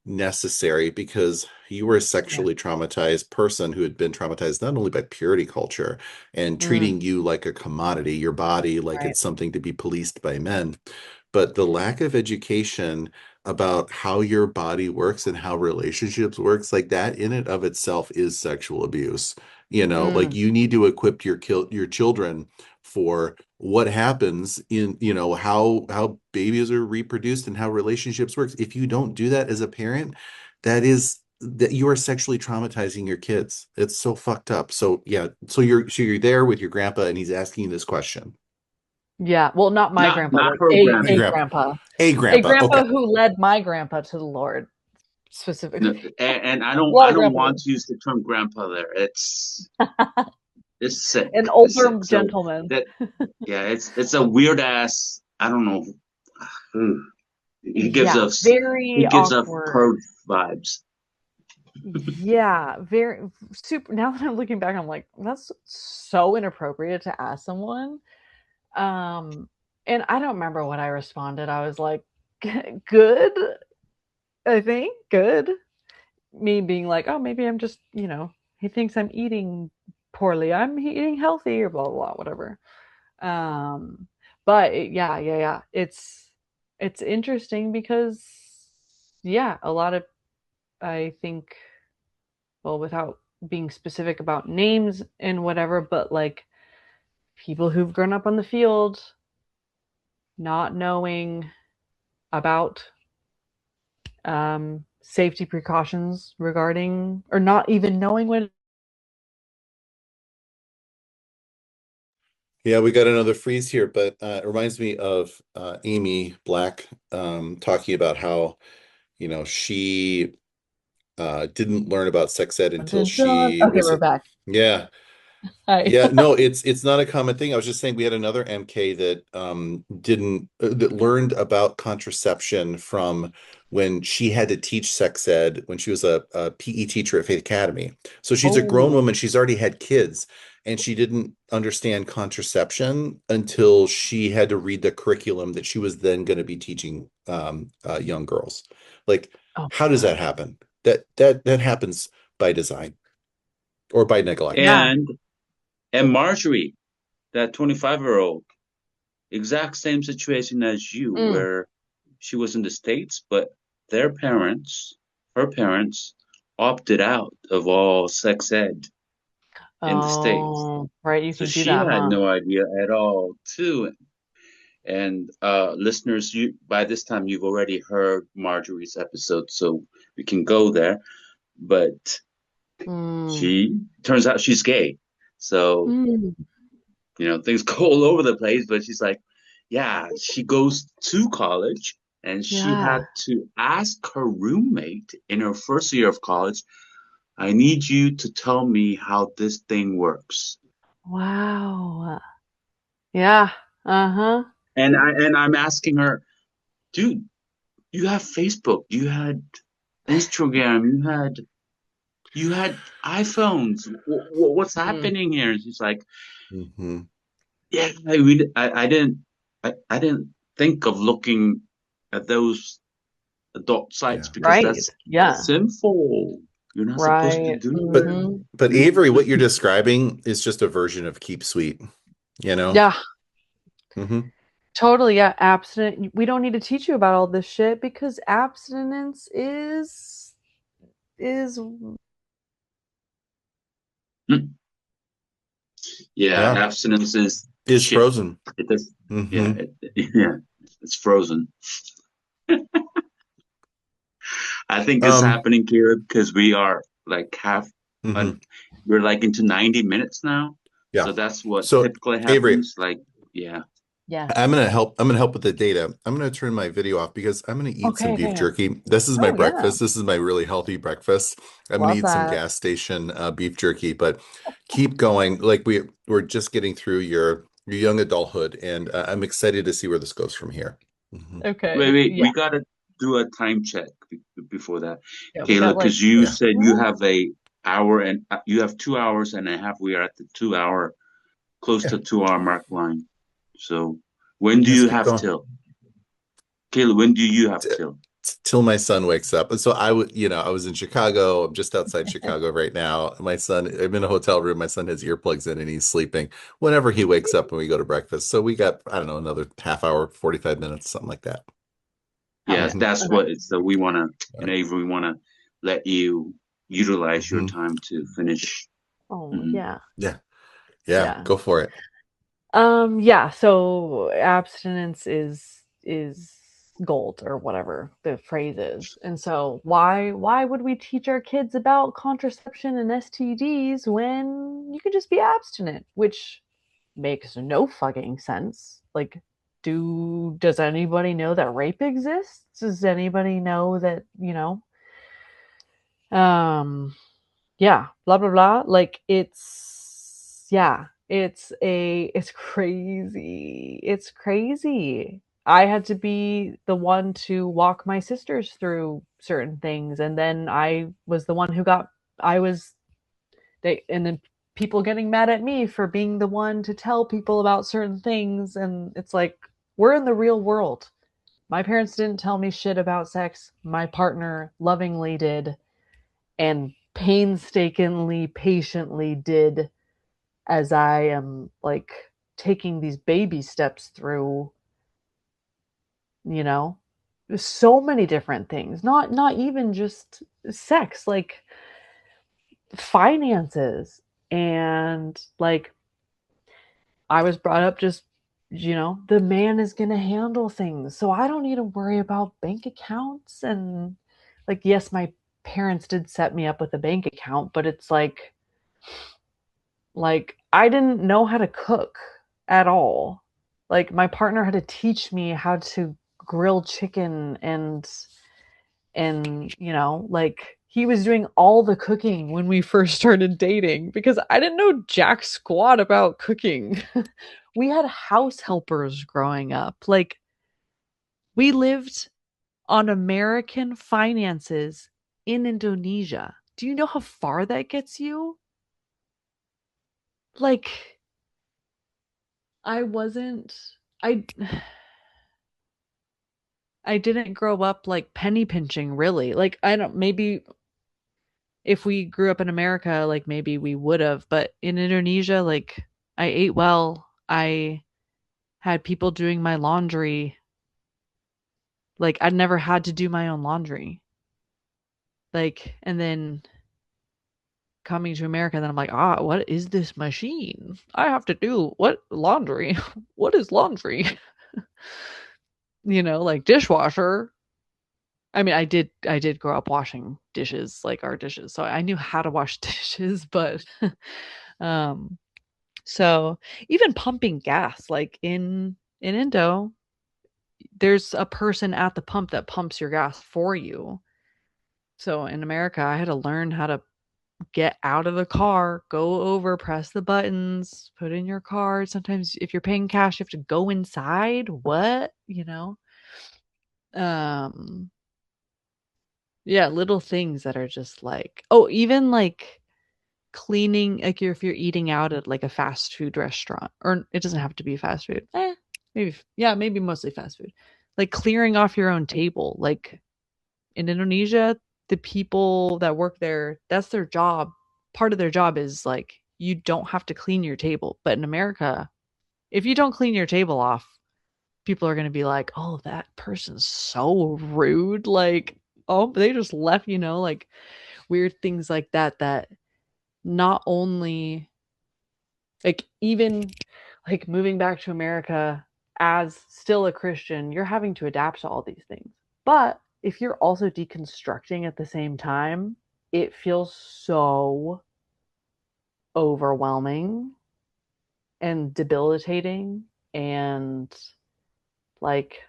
necessary because you were a Yeah. sexually traumatized person who had been traumatized not only by purity culture and Mm, treating you like a commodity, your body like right. it's something to be policed by men, but the lack of education about how your body works and how relationships works, like that in and of itself is sexual abuse. Like Mm, you need to equip your children for what happens in, how babies are reproduced and how relationships works. If you don't do that as a parent, that you are sexually traumatizing your kids. It's so fucked up. So yeah, so you're there with your grandpa and he's asking you this question. yeah. Well, not my grandpa, not like her A a grandpa. grandpa. grandpa. A A grandpa. Okay. grandpa who led my grandpa to the Lord No, specifically. and I A don't lot I of don't grandpas want to use the term grandpa there. It's sick. an It's older sick. So gentleman. that yeah, it's a weird ass. I don't know. Ugh. He gives Yeah, us he very gives off awkward. purge vibes. Yeah, very super. Now that I'm looking back, I'm like, that's so inappropriate to ask someone. Um, and I don't remember what I responded. I was like, good, I think, good. me being like, oh, maybe I'm just, he thinks I'm eating poorly. I'm eating healthy or blah, blah, blah, whatever. Um, but yeah. It's interesting because, yeah, a lot of, I think, well, without being specific about names and whatever, but like people who've grown up on the field, not knowing about safety precautions regarding, or not even knowing what. Yeah, we got another freeze here, but it reminds me of Amy Black talking about how, she didn't learn about sex ed until she Okay, was we're a, back. yeah. Hi. Yeah, no, it's not a common thing. I was just saying we had another MK that didn't that learned about contraception from when she had to teach sex ed when she was a PE teacher at Faith Academy. So she's a grown Oh, woman, she's already had kids, and she didn't understand contraception until she had to read the curriculum that she was then going to be teaching young girls. Like, oh how my does that God. happen? That happens by design or by neglect. Yeah. And Marjorie, that 25-year-old, exact same situation as you, Mm. where she was in the States, but their parents, her parents, opted out of all sex ed in the States. Oh, right. You So can do she that, had huh? no idea at all, too. And listeners, you by this time you've already heard Marjorie's episode, so we can go there. But Mm. she turns out she's gay. So, Mm. things go all over the place, but she's like, yeah, she goes to college and she Yeah. had to ask her roommate in her first year of college, I need you to tell me how this thing works. Wow. Yeah. Uh-huh. And I'm asking her, dude, you have Facebook, you had Instagram, you had iPhones. What's Mm. happening here? And she's like, Hmm. yeah, I didn't think of looking at those adult sites Yeah. because Right. that's Yeah. sinful. You're not supposed to Right. do But that. Mm-hmm. but Avery, what you're describing is just a version of keep sweet, you know? Yeah. Hmm. Totally. Yeah. Abstinent. We don't need to teach you about all this shit because abstinence is Mm. Yeah, Yeah. abstinence is Is shit. frozen. It does. Yeah, Hmm. yeah, it's frozen. I think it's Um, happening here because we are like hmm. un, we're like into 90 minutes now. Yeah. So that's what So typically Avery, happens. Like, yeah. yes. I'm gonna help with the data. I'm gonna turn my video off because I'm gonna eat some Okay. beef Okay. jerky. This is my Oh yeah. breakfast. This is my really healthy breakfast. I'm gonna Love eat some that. gas station beef jerky, but keep going. Like we're just getting through your young adulthood, and I'm excited to see where this goes from here. Hmm. Wait, Okay. wait, Yeah. we gotta do a time check before that, Yeah. We got Caleb, like because you Yeah. said you 2 hours. have you have 2 hours and a half. We are at the 2 hour, close Yeah. to 2 hour mark line. So when do Let's you keep have going. till? Caleb, when do you have till? Till my son wakes up. And so I would, I was in Chicago. I'm just outside Chicago right now. My son, I'm in a hotel room. My son has earplugs in and he's sleeping whenever he wakes up when we go to breakfast. So we got, I don't know, another half hour, 45 minutes, something like that. Yes, Okay. Hmm. that's Okay. what it's. So we wanna, and Avery wanna let you utilize your Hmm. time to finish. Oh Mhm. yeah. Yeah. Yeah. Yeah. Go for it. Yeah, so abstinence is gold or whatever the phrase is. And so why would we teach our kids about contraception and STDs when you could just be abstinent, which makes no fucking sense. Like does anybody know that rape exists? Does anybody know that, um yeah, blah blah blah, like it's crazy, it's crazy. I had to be the one to walk my sisters through certain things, and then I was the one who got I was they and then people getting mad at me for being the one to tell people about certain things, and it's like we're in the real world. My parents didn't tell me shit about sex, my partner lovingly did, and painstakingly, patiently did as I am like taking these baby steps through, you know, so many different things. Not even just sex, like finances and like I was brought up just, the man is going to handle things. So I don't need to worry about bank accounts. And like, yes, my parents did set me up with a bank account, but it's like I didn't know how to cook at all. Like my partner had to teach me how to grill chicken and like he was doing all the cooking when we first started dating because I didn't know jack squat about cooking. We had house helpers growing up. Like we lived on American finances in Indonesia. Do you know how far that gets you? Like I wasn't I I didn't grow up like penny pinching really. Like I don't maybe if we grew up in America, like maybe we would have, but in Indonesia, like I ate well. I had people doing my laundry. Like I'd never had to do my own laundry. Like, and then coming to America, then I'm like, what is this machine? I have to do what laundry? What is laundry? Like dishwasher. I mean, I did grow up washing dishes, like our dishes, so I knew how to wash dishes, but um so even pumping gas, like in Indo, there's a person at the pump that pumps your gas for you. So in America, I had to learn how to get out of the car, go over, press the buttons, put in your card. Sometimes if you're paying cash, you have to go inside. What? Um yeah, little things that are just like, oh, even like cleaning, like if you're eating out at like a fast food restaurant, or it doesn't have to be fast food. Maybe, yeah, maybe mostly fast food. Like clearing off your own table. Like in Indonesia, the people that work there, that's their job. Part of their job is like you don't have to clean your table. But in America, if you don't clean your table off, people are going to be like, "Oh, that person's so rude." Like, "Oh, they just left, like weird things like that that not only like even like moving back to America as still a Christian, you're having to adapt to all these things. But if you're also deconstructing at the same time, it feels so overwhelming and debilitating and like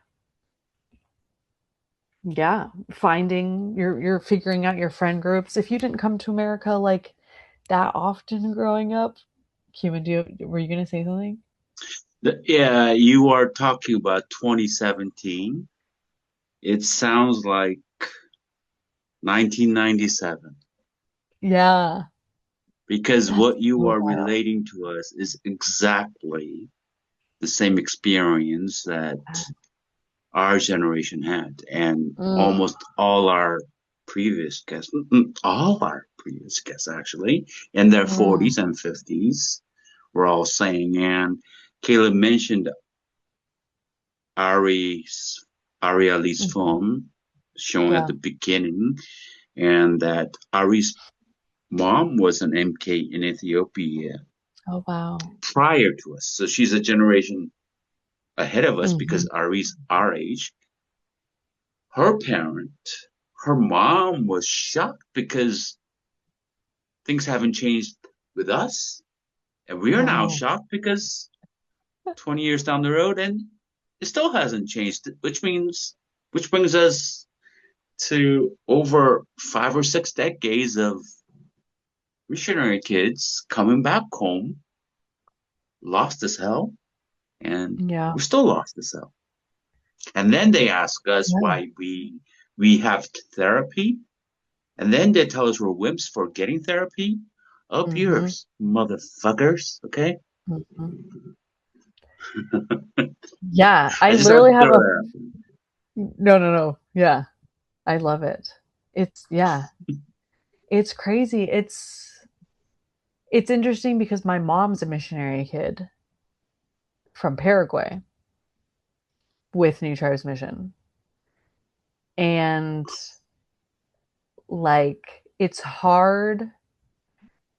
yeah, finding you're figuring out your friend groups. If you didn't come to America like that often growing up, Cumin, were you gonna say something? Yeah, you are talking about 2017. It sounds like 1997 Yeah, because that's what you so are wild. relating to us is exactly the same experience that our generation had, and Mm, almost all our previous guests actually, in their mm, 40s and 50s, were all saying. And Caleb mentioned Ari's Ari Ali's mhm. film showing at Yeah. the beginning, and that Ari's mom was an MK in Ethiopia Oh, wow. prior to us. So she's a generation ahead of us because Mhm. Ari's our age. Her parent, her mom was shocked because things haven't changed with us. And we are now Wow. shocked because 20 years down the road and it still hasn't changed, which brings us to over 5 or 6 decades of missionary kids coming back home, lost as hell, and Yeah. we're still lost as hell. And then they ask us Yeah. why we have therapy, and then they tell us we're wimps for getting therapy. Up Mhm. yours, motherfuckers. Okay. Mhm. Yeah, I I just have literally to have throw a that out. no, no, no. Yeah, I love it. It's yeah. It's crazy. It's interesting because my mom's a missionary kid from Paraguay with New Tribes Mission. And like it's hard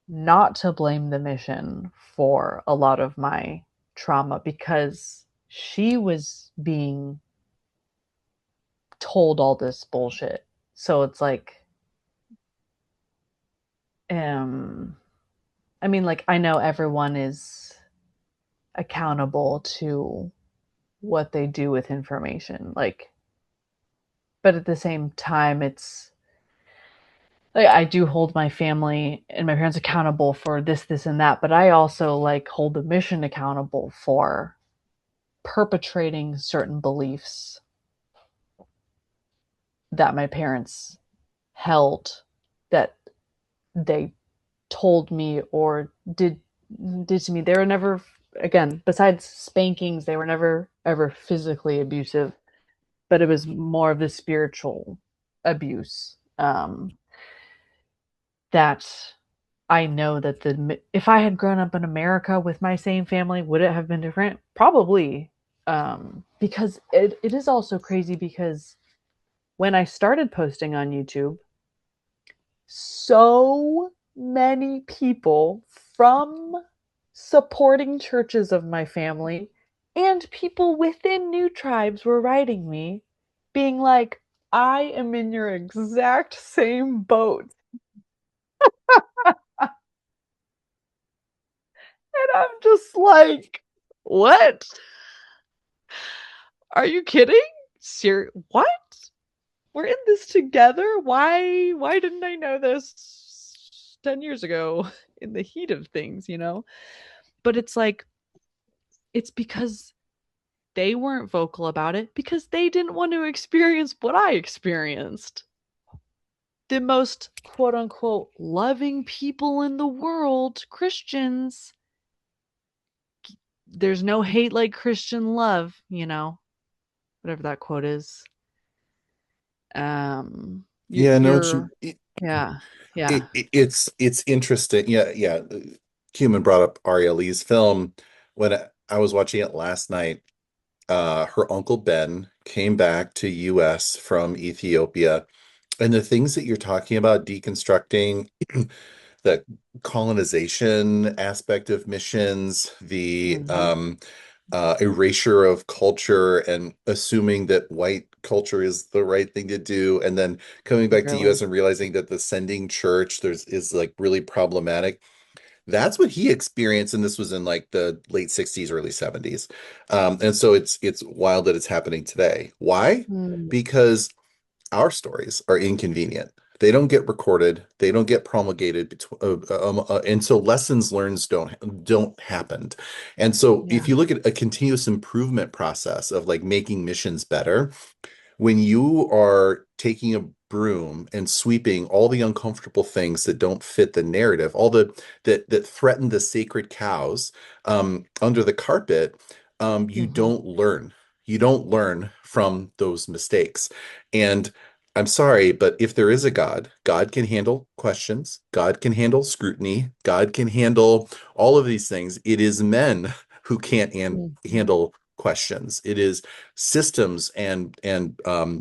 not to blame the mission for a lot of my trauma because she was being told all this bullshit. So it's like, um, I mean, like, I know everyone is accountable to what they do with information. Like, but at the same time, it's like I do hold my family and my parents accountable for this, and that, but I also like hold the mission accountable for perpetrating certain beliefs that my parents held that they told me or did to me. They were never, again, besides spankings, they were never ever physically abusive, but it was more of the spiritual abuse that I know that the if I had grown up in America with my same family, would it have been different? Probably. Because it is also crazy because when I started posting on YouTube, so many people from supporting churches of my family and people within new tribes were writing me, being like, I am in your exact same boat. And I'm just like, what? Are you kidding? What? We're in this together. Why didn't I know this 10 years ago in the heat of things, you know? But it's like it's because they weren't vocal about it because they didn't want to experience what I experienced. The most quote unquote loving people in the world, Christians. There's no hate like Christian love, you know, whatever that quote is. Yeah, no, You're yeah, yeah. it's interesting. Yeah. Cumin brought up Ariel Lee's film. When I was watching it last night, her uncle Ben came back to US from Ethiopia, and the things that you're talking about, deconstructing the colonization aspect of missions, the Mhm. erasure of culture and assuming that white culture is the right thing to do, and then coming back to Really. US and realizing that the sending church there's is like really problematic. That's what he experienced, and this was in like the late 60s, early 70s. And so it's wild that it's happening today. Why? Mm. Because our stories are inconvenient. They don't get recorded. They don't get promulgated, and so lessons learned don't happen. And so, if Yeah. you look at a continuous improvement process of like making missions better, when you are taking a broom and sweeping all the uncomfortable things that don't fit the narrative, all the that threaten the sacred cows under the carpet, you Mhm. don't learn. You don't learn from those mistakes. And I'm sorry, but if there is a God, God can handle questions, God can handle scrutiny, God can handle all of these things. It is men who can't Mhm. handle questions. It is systems and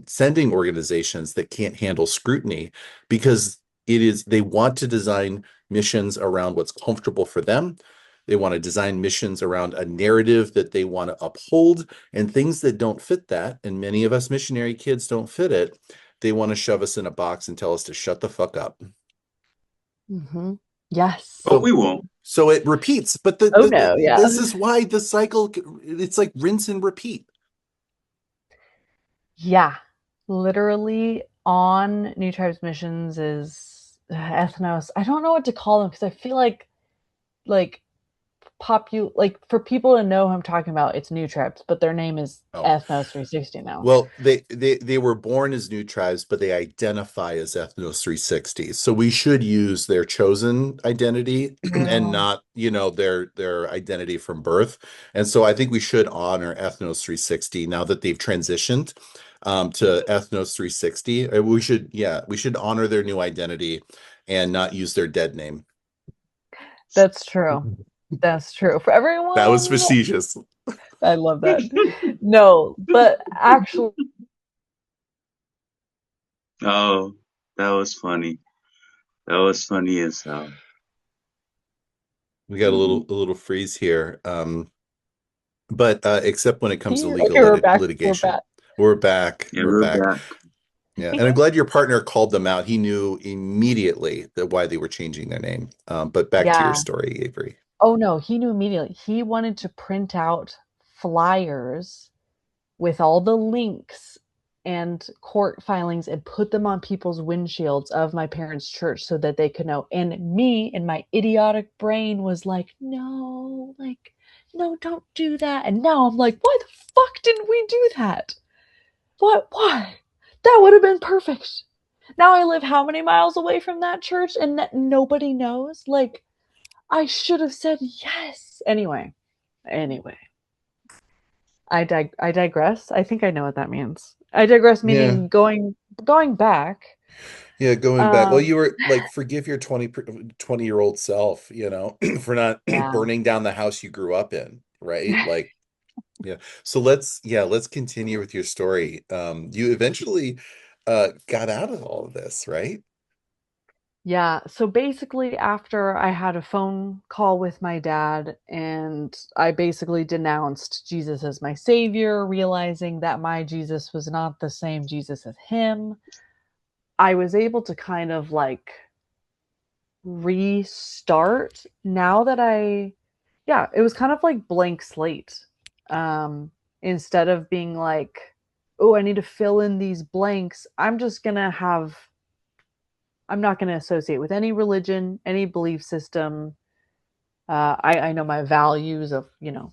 sending organizations that can't handle scrutiny because it is they want to design missions around what's comfortable for them. They want to design missions around a narrative that they want to uphold, and things that don't fit that, and many of us missionary kids don't fit it. They want to shove us in a box and tell us to shut the fuck up. Mhm. Yes. But So we won't. so it repeats, but Oh no, yeah. this is why the cycle, it's like rinse and repeat. Yeah. Literally on New Tribes missions is ethnos. I don't know what to call them because I feel like like for people to know who I'm talking about, it's New Tribes, but their name is Oh, Ethnos 360 now. well, they were born as new tribes, but they identify as Ethnos 360. So we should use their chosen identity and Oh. not, their identity from birth. And so I think we should honor Ethnos 360 now that they've transitioned to Ethnos 360. We should honor their new identity and not use their dead name. That's true. That's true. For That was everyone, facetious. I love that. No, but actually, Oh, that was funny. That was funny as hell. We got Mm. a little freeze here. But except when it comes to okay, legal we're back. We're litigation. back. We're back. Yeah, We're we're back. back. Yeah. And I'm glad your partner called them out. He knew immediately that why they were changing their name. But back to your Yeah. story, Avery. Oh no, he knew immediately. He wanted to print out flyers with all the links and court filings and put them on people's windshields of my parents' church so that they could know. And me and my idiotic brain was like, no, like, no, don't do that. And now I'm like, why the fuck didn't we do that? What? Why? That would have been perfect. Now I live how many miles away from that church and that nobody knows? Like, I should have said yes. Anyway, I digress. I think I know what that means. I digress Yeah. meaning going back. Yeah, going back. Well, Um, you were like, forgive your 20-year-old self, for not yeah. burning down the house you grew up in, right? Like, yeah. So let's continue with your story. You eventually got out of all of this, right? Yeah, so basically after I had a phone call with my dad and I basically denounced Jesus as my savior, realizing that my Jesus was not the same Jesus as him, I was able to kind of like restart now that yeah, it was kind of like blank slate. Um Instead of being like, oh, I need to fill in these blanks, I'm not going to associate with any religion, any belief system. I know my values of,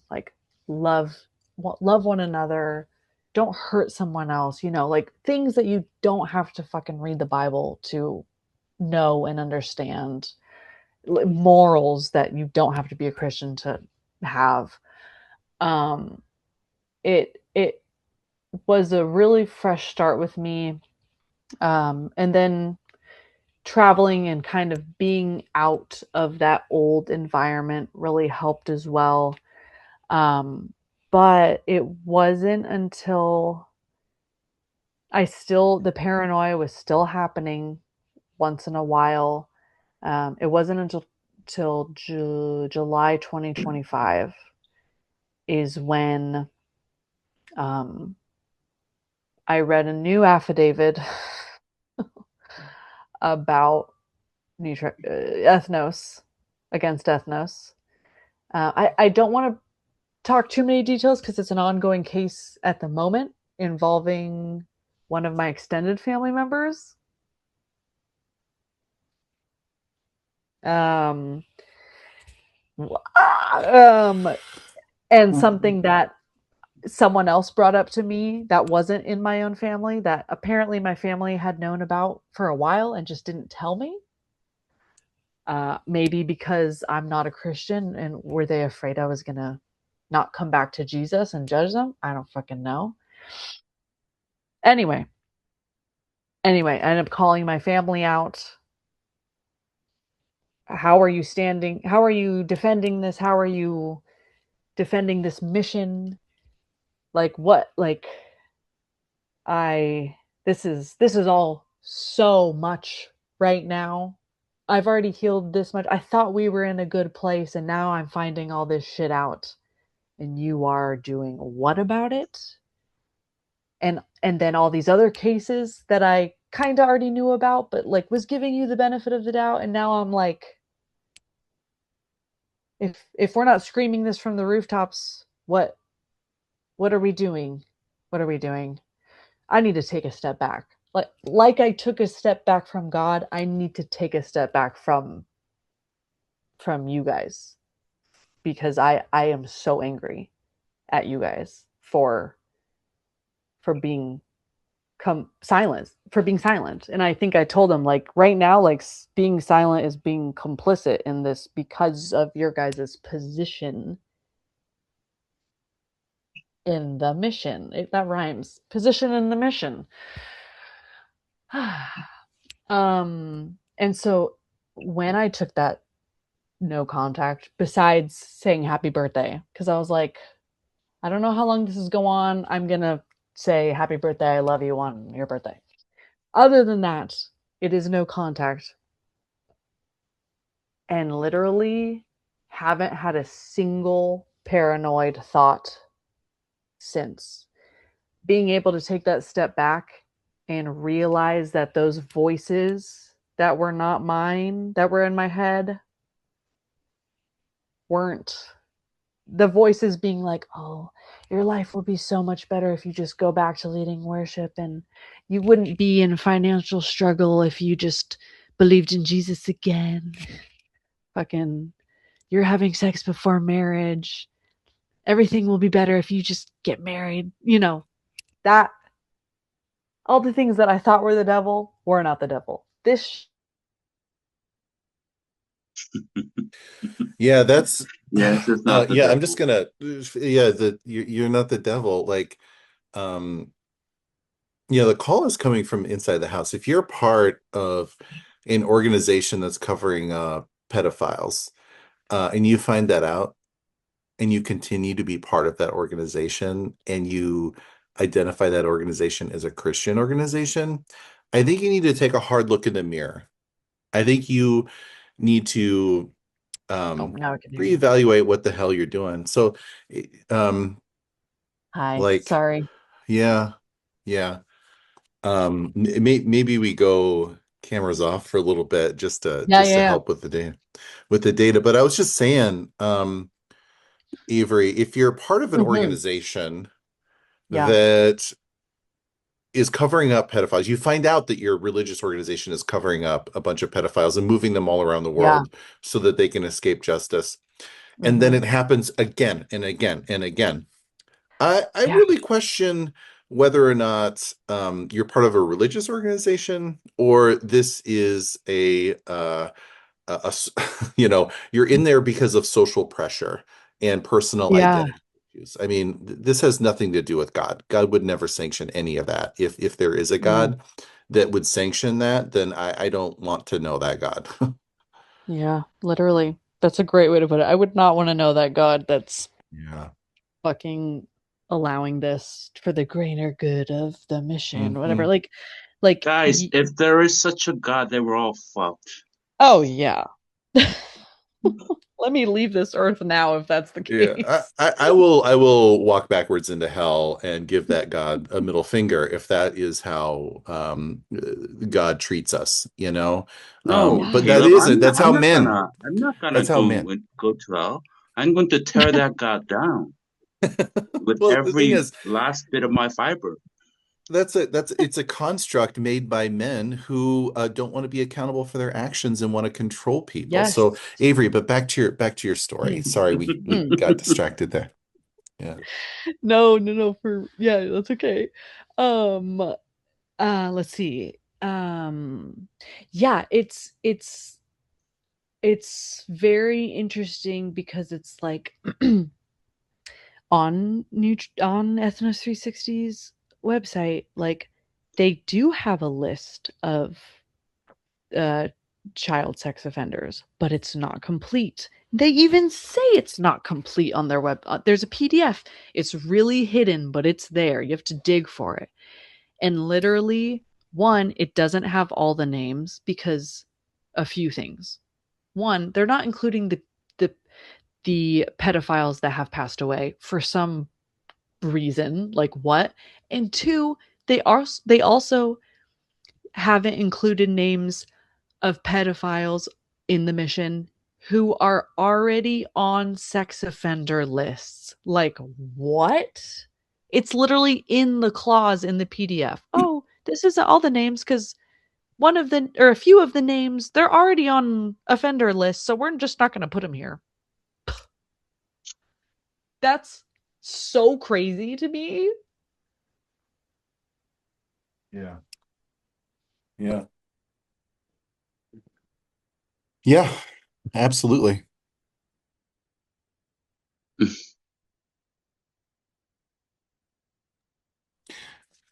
like love, love one another, don't hurt someone else, like things that you don't have to fucking read the Bible to know and understand, morals that you don't have to be a Christian to have. Um, it was a really fresh start with me, and then traveling and kind of being out of that old environment really helped as well. But it wasn't until the paranoia was still happening once in a while. It wasn't until July 2025 is when um, I read a new affidavit about ethnos against ethnos. I don't want to talk too many details because it's an ongoing case at the moment involving one of my extended family members. Um, um, and something that someone else brought up to me that wasn't in my own family that apparently my family had known about for a while and just didn't tell me. Maybe because I'm not a Christian and were they afraid I was gonna not come back to Jesus and judge them? I don't fucking know. Anyway, I ended up calling my family out. How are you standing? How are you defending this? How are you defending this mission? Like what? Like I this is all so much right now. I've already healed this much. I thought we were in a good place and now I'm finding all this shit out and you are doing what about it? And then all these other cases that I kind of already knew about but like was giving you the benefit of the doubt and now I'm like, if we're not screaming this from the rooftops, what are we doing? What are we doing? I need to take a step back. Like I took a step back from God, I need to take a step back from you guys because I am so angry at you guys for being being silent. And I think I told them like right now like being silent is being complicit in this because of your guys' position in the mission. That rhymes. Position in the mission. And so when I took that no contact, besides saying happy birthday, because I was like, I don't know how long this is go on. I'm gonna say happy birthday, I love you on your birthday. Other than that, it is no contact. And literally haven't had a single paranoid thought since. Being able to take that step back and realize that those voices that were not mine, that were in my head, weren't the voices being like, oh, your life would be so much better if you just go back to leading worship, and you wouldn't be in financial struggle if you just believed in Jesus again. Fucking, you're having sex before marriage. Everything will be better if you just get married. That all the things that I thought were the devil were not the devil. This Yeah, that's Yes, it's not the yeah, I'm just devil. gonna yeah, you're not the devil. Like, um, the call is coming from inside the house. If you're part of an organization that's covering pedophiles, and you find that out and you continue to be part of that organization and you identify that organization as a Christian organization, I think you need to take a hard look in the mirror. I think you need to oh, now I can hear you. reevaluate what the hell you're doing. So, um, Hi, like, sorry. yeah, yeah. Maybe we go cameras off for a little bit Yeah, just to yeah, help with the data. But I was just saying, Avery, if you're part of an yeah. Hmm. organization Yeah, that is covering up pedophiles, you find out that your religious organization is covering up a bunch of pedophiles and moving them all around the yeah. world so that they can escape justice. And then Hmm. it happens again and again and again. I Yeah, really question whether or not you're part of a religious organization or this is you're in there because of social pressure and personal yeah. identity issues. I mean, this has nothing to do with God. God would never sanction any of that. If there is a Mm, God that would sanction that, then I don't want to know that God. yeah, literally. That's a great way to put it. I would not want to know that God that's Yeah. fucking allowing this for the greater good of the mission, whatever. Hmm. Like, Guys, if there is such a God, they were all fucked. oh yeah. Let me leave this earth now if that's the Yeah, case. I will walk backwards into hell and give that God a middle finger if that is how God treats us, you know. No, But Yeah. that Caleb, isn't. That's how men. I'm not gonna That's how men. go to hell. I'm going to tear that God down with Well, the thing every is, last bit of my fiber. that's it's a construct made by men who don't want to be accountable for their actions and want to control people. Yes. So, Avery, but back to your story. Sorry, we Mm. got distracted there. Yeah. No, no, no, for yeah, that's okay. Um let's see. Yeah, it's very interesting because it's like on Ethnos 360's website, like they do have a list of uh child sex offenders, but it's not complete. They even say it's not complete on their web. There's a PDF. It's really hidden, but it's there. You have to dig for it. And literally, one, it doesn't have all the names because a few things. One, they're not including the the pedophiles that have passed away for some reason, like what? And two, they also haven't included names of pedophiles in the mission who are already on sex offender lists. Like, what? It's literally in the clause in the PDF. Oh, this isn't all the names because one of the or a few of the names they're already on offender lists, so we're just not going to put them here. That's so crazy to me. Yeah. Yeah. Yeah, absolutely.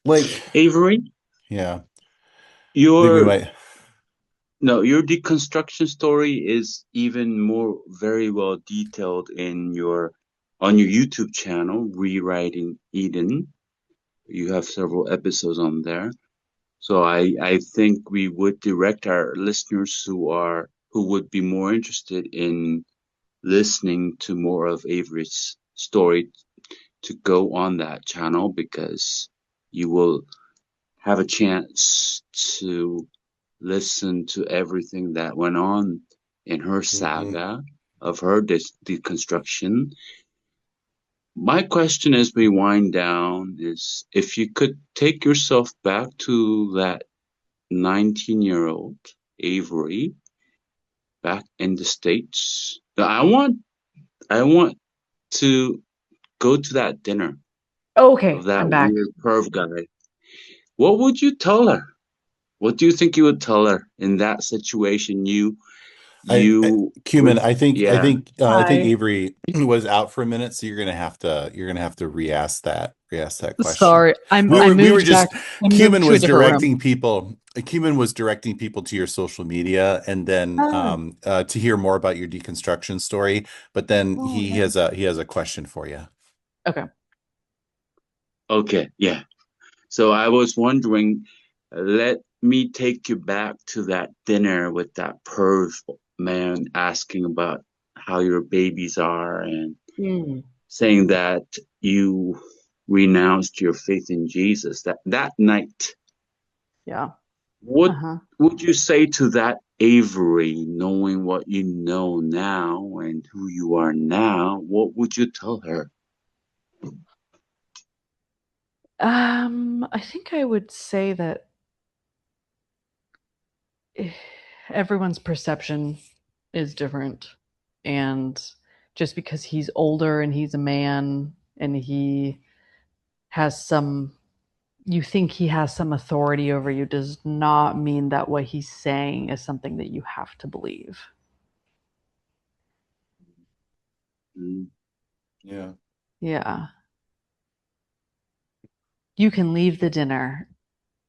Like, Avery, yeah, I think we your might. No, your deconstruction story is even more very well detailed in your on your YouTube channel, Rewriting Eden. You have several episodes on there. So I think we would direct our listeners who would be more interested in listening to more of Avery's story to go on that channel because you will have a chance to listen to everything that went on in her Hmm. saga of her deconstruction. My question as we wind down is if you could take yourself back to that 19-year-old Avery back in the States. Now, I want to go to that dinner of Okay, that I'm back. weird perv guy. What would you tell her? What do you think you would tell her in that situation? I You Cumin, ref yeah. I think Hi. Avery was out for a minute, so you're gonna have to re-ask that question. Sorry, I We were moved back. just I moved to a different room. Cumin was directing people to your social media, and then Oh, to hear more about your deconstruction story. But then oh, yeah. he has a question for you. Okay. Okay, yeah. So I was wondering, let me take you back to that dinner with that perv man asking about how your babies are and Hmm. saying that you renounced your faith in Jesus. That night, Yeah. what Uh-huh. would you say to that Avery, knowing what you know now and who you are now? What would you tell her? I think I would say that eh, everyone's perception is different. And just because he's older and he's a man and he has some, you think he has some authority over you, does not mean that what he's saying is something that you have to believe. Mm, Yeah. Yeah. You can leave the dinner,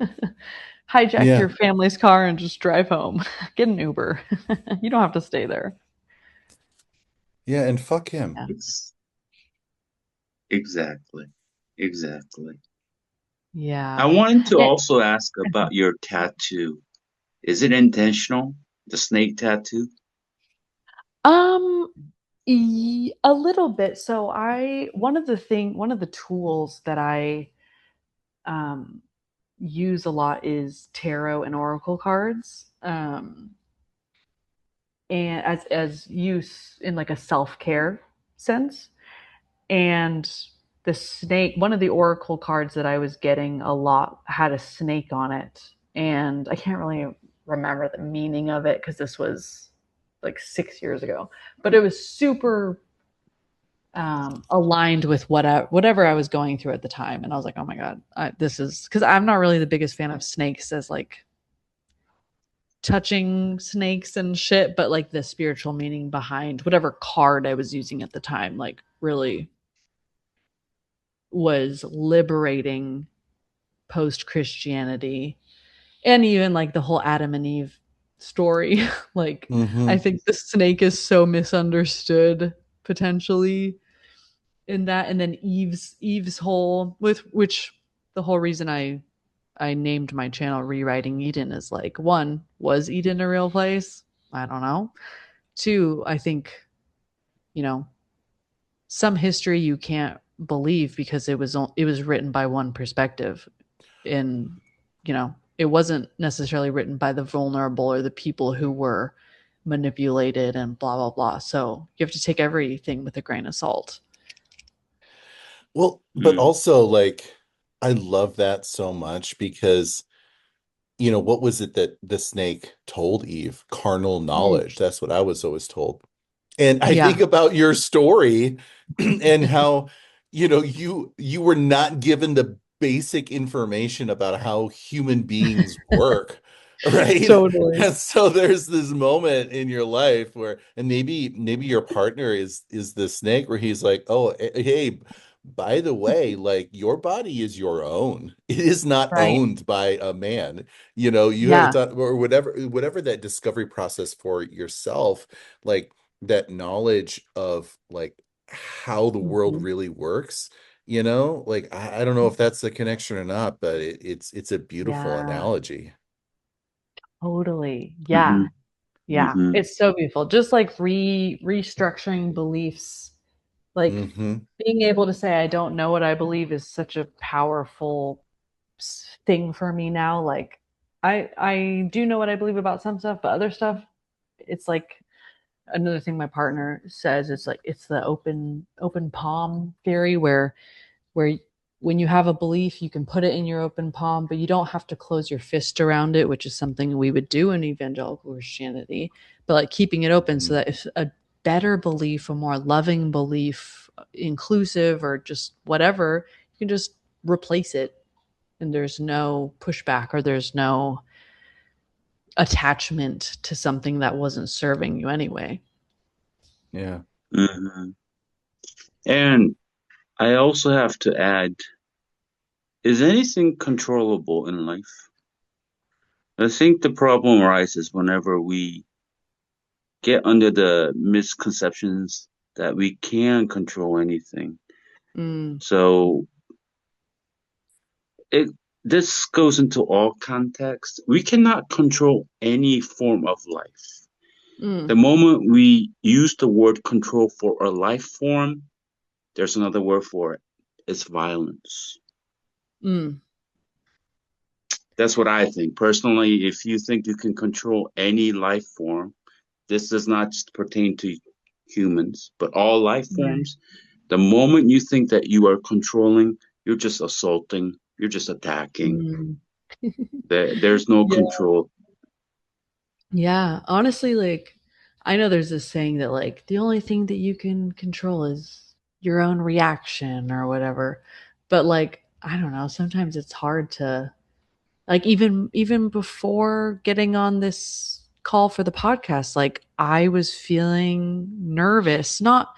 hijack Yeah. your family's car, and just drive home. Get an Uber. You don't have to stay there. Yeah, and fuck him. Yeah. it's exactly, exactly. I Yeah. wanted to It, also ask about your tattoo. Is it intentional? The snake tattoo? um, a little bit. So one of the tools that I um use a lot is tarot and oracle cards. And as use in like a self-care sense. And the snake, one of the oracle cards that I was getting a lot had a snake on it. And I can't really remember the meaning of it because this was like 6 years ago. But it was super aligned with whatever I was going through at the time. And I was like, oh my God, this is because I'm not really the biggest fan of snakes as like touching snakes and shit, but like the spiritual meaning behind whatever card I was using at the time, like really was liberating post Christianity and even like the whole Adam and Eve story. Like, I Hmm. think the snake is so misunderstood potentially in that. And then Eve's whole with which the whole reason I named my channel Rewriting Eden is like one, was Eden a real place? I don't know. Two, I think, you know, some history you can't believe because it was written by one perspective in, you know, it wasn't necessarily written by the vulnerable or the people who were manipulated and blah blah blah. So you have to take everything with a grain of salt. Well, but Mm, also like I love that so much because what was it that the snake told Eve? Carnal Mm. knowledge. That's what I was always told. And I Yeah, think about your story and how, you were not given the basic information about how human beings work, right? totally. And so there's this moment in your life where, and maybe your partner is the snake where he's like, oh, hey, by the way, like your body is your own. It is not Right. owned by a man. You know, you have Yeah. done or whatever that discovery process for yourself, like that knowledge of like how the world Mhm. really works, you know, like I don't know if that's the connection or not, but it's a beautiful Yeah, analogy. totally. Yeah. Mm-hmm. Yeah. Mm-hmm. It's so beautiful. Just like restructuring beliefs, like Hmm. being able to say I don't know what I believe is such a powerful thing for me now. Like I do know what I believe about some stuff, but other stuff, it's like another thing my partner says, it's like it's the open palm theory where when you have a belief, you can put it in your open palm, but you don't have to close your fist around it, which is something we would do in evangelical Christianity. But like keeping it open so that if a better belief, a more loving belief, inclusive or just whatever, you can just replace it and there's no pushback or there's no attachment to something that wasn't serving you anyway. Yeah. Mm-hmm. And I also have to add, is anything controllable in life? I think the problem arises whenever we get under the misconceptions that we can control anything. Mm, So it this goes into all contexts. We cannot control any form of life. The mm, moment we use the word control for a life form, there's another word for it. It's violence. mm, That's what I think. Personally, if you think you can control any life form, this does not just pertain to humans, but all life mm, forms. The moment you think that you are controlling, you're just assaulting, you're just attacking. mm. There's no Yeah. control. Yeah, honestly, like I know there's this saying that like the only thing that you can control is your own reaction or whatever. But like I don't know, sometimes it's hard to like even before getting on this call for the podcast, like I was feeling nervous, not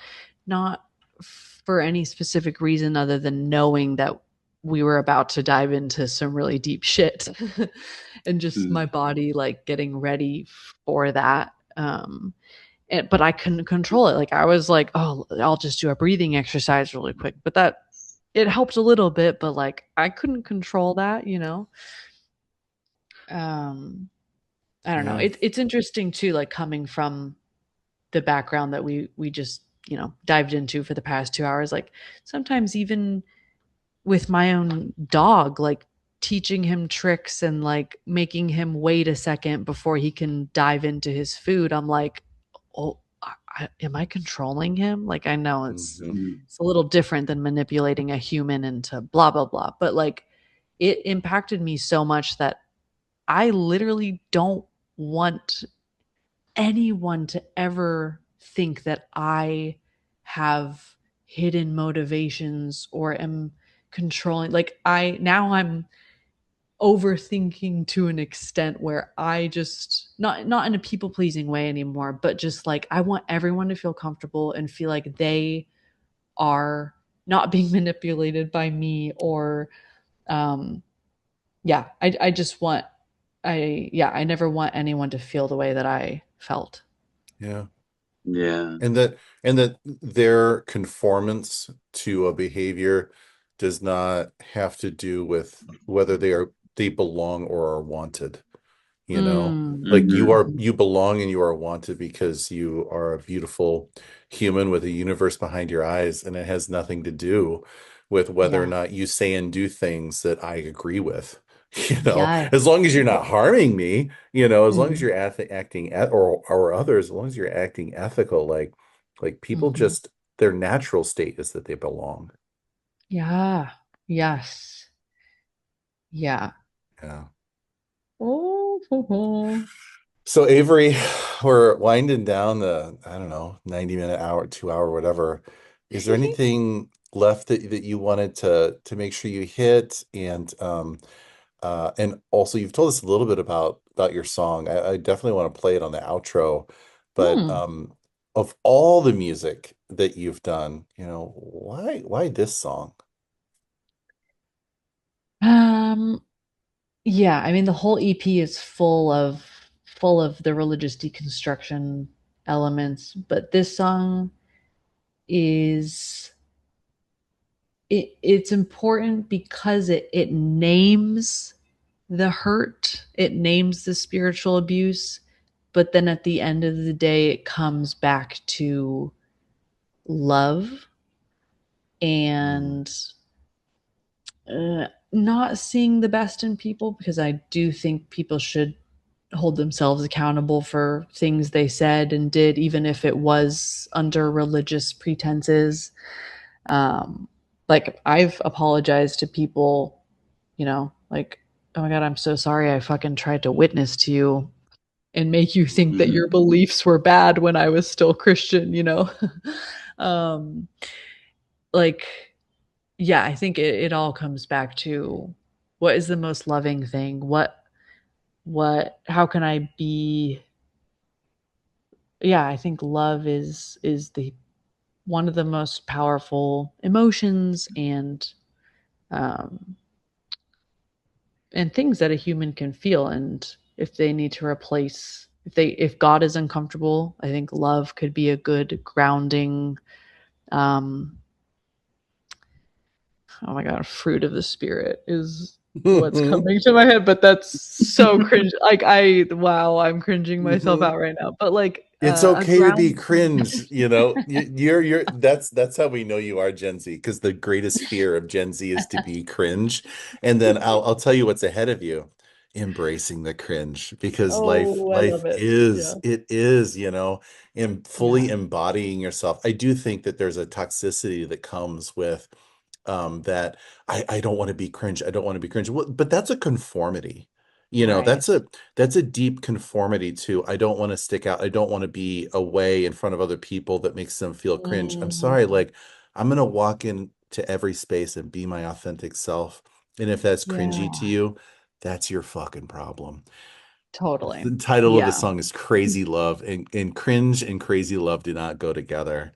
for any specific reason other than knowing that we were about to dive into some really deep shit and just Mm, my body like getting ready for that but I couldn't control it. Like I was like, oh, I'll just do a breathing exercise really quick, but that it helped a little bit, but like I couldn't control that, you know. um I don't know, Yeah. it's interesting too, like coming from the background that we just dived into for the past 2 hours, like sometimes even with my own dog, like teaching him tricks and like making him wait a second before he can dive into his food. I'm like, oh, am I controlling him? Like, I know Hmm. mm, it's a little different than manipulating a human into blah blah blah, but like it impacted me so much that I literally don't want anyone to ever think that I have hidden motivations or am controlling. Like I'm overthinking to an extent where I just not in a people pleasing way anymore, but just like I want everyone to feel comfortable and feel like they are not being manipulated by me or um yeah, I just want I never want anyone to feel the way that I felt. Yeah. yeah. And that their conformance to a behavior does not have to do with whether they belong or are wanted. You know, Mm. like Mm-hmm. you belong and you are wanted because you are a beautiful human with a universe behind your eyes, and it has nothing to do with whether or Yeah. not you say and do things that I agree with. Yes. As long as you're not harming me, as long as Mhm. you're acting or others, as long as you're acting ethical, like people Mhm. just their natural state is that they belong. Yeah. Yes. Yeah. Yeah. Oh. So Avery, we're winding down the, I don't know, 90-minute hour, 2 hour, whatever. Is there anything left that you wanted to make sure you hit? And also you've told us a little bit about your song. I definitely want to play it on the outro, but Hmm. of all the music that you've done, why this song? Um, yeah, I mean the whole EP is full of the religious deconstruction elements, but this song is it's important because it names the hurt, it names the spiritual abuse, but then at the end of the day it comes back to love Mm. and not seeing the best in people, because I do think people should hold themselves accountable for things they said and did, even if it was under religious pretenses. Um, like I've apologized to people, like, oh my God, I'm so sorry. I fucking tried to witness to you and make you think that your Mhm. beliefs were bad when I was still Christian. um, like, yeah, I think it all comes back to what is the most loving thing? How can I be? Yeah, I think love is the one of the most powerful emotions um, and things that a human can feel. And if they need to replace, if God is uncomfortable, I think love could be a good grounding. Um, oh my God, fruit of the spirit is what's coming to my head, but that's so cringe. Like wow, I'm cringing myself Mhm. out right now. But like It's a okay to be ground. cringe, you're that's how we know you are Gen Z, because the greatest fear of Gen Z is to be cringe. And then I'll tell you what's ahead of you, embracing the cringe, because life Oh, I life love it. is Yeah. it is, and fully Yeah. embodying yourself. I do think that there's a toxicity that comes with that I don't want to be cringe. I don't want to be cringe. Well, but that's a conformity. Right. That's a deep conformity to I don't want to stick out. I don't want to be away in front of other people that makes them feel cringe. I'm sorry, Mhm. like I'm gonna walk into every space and be my authentic self. And if that's cringy to Yeah. you, that's your fucking problem. Totally. The title of the Yeah. song is Crazy Love, and cringe and crazy love do not go together.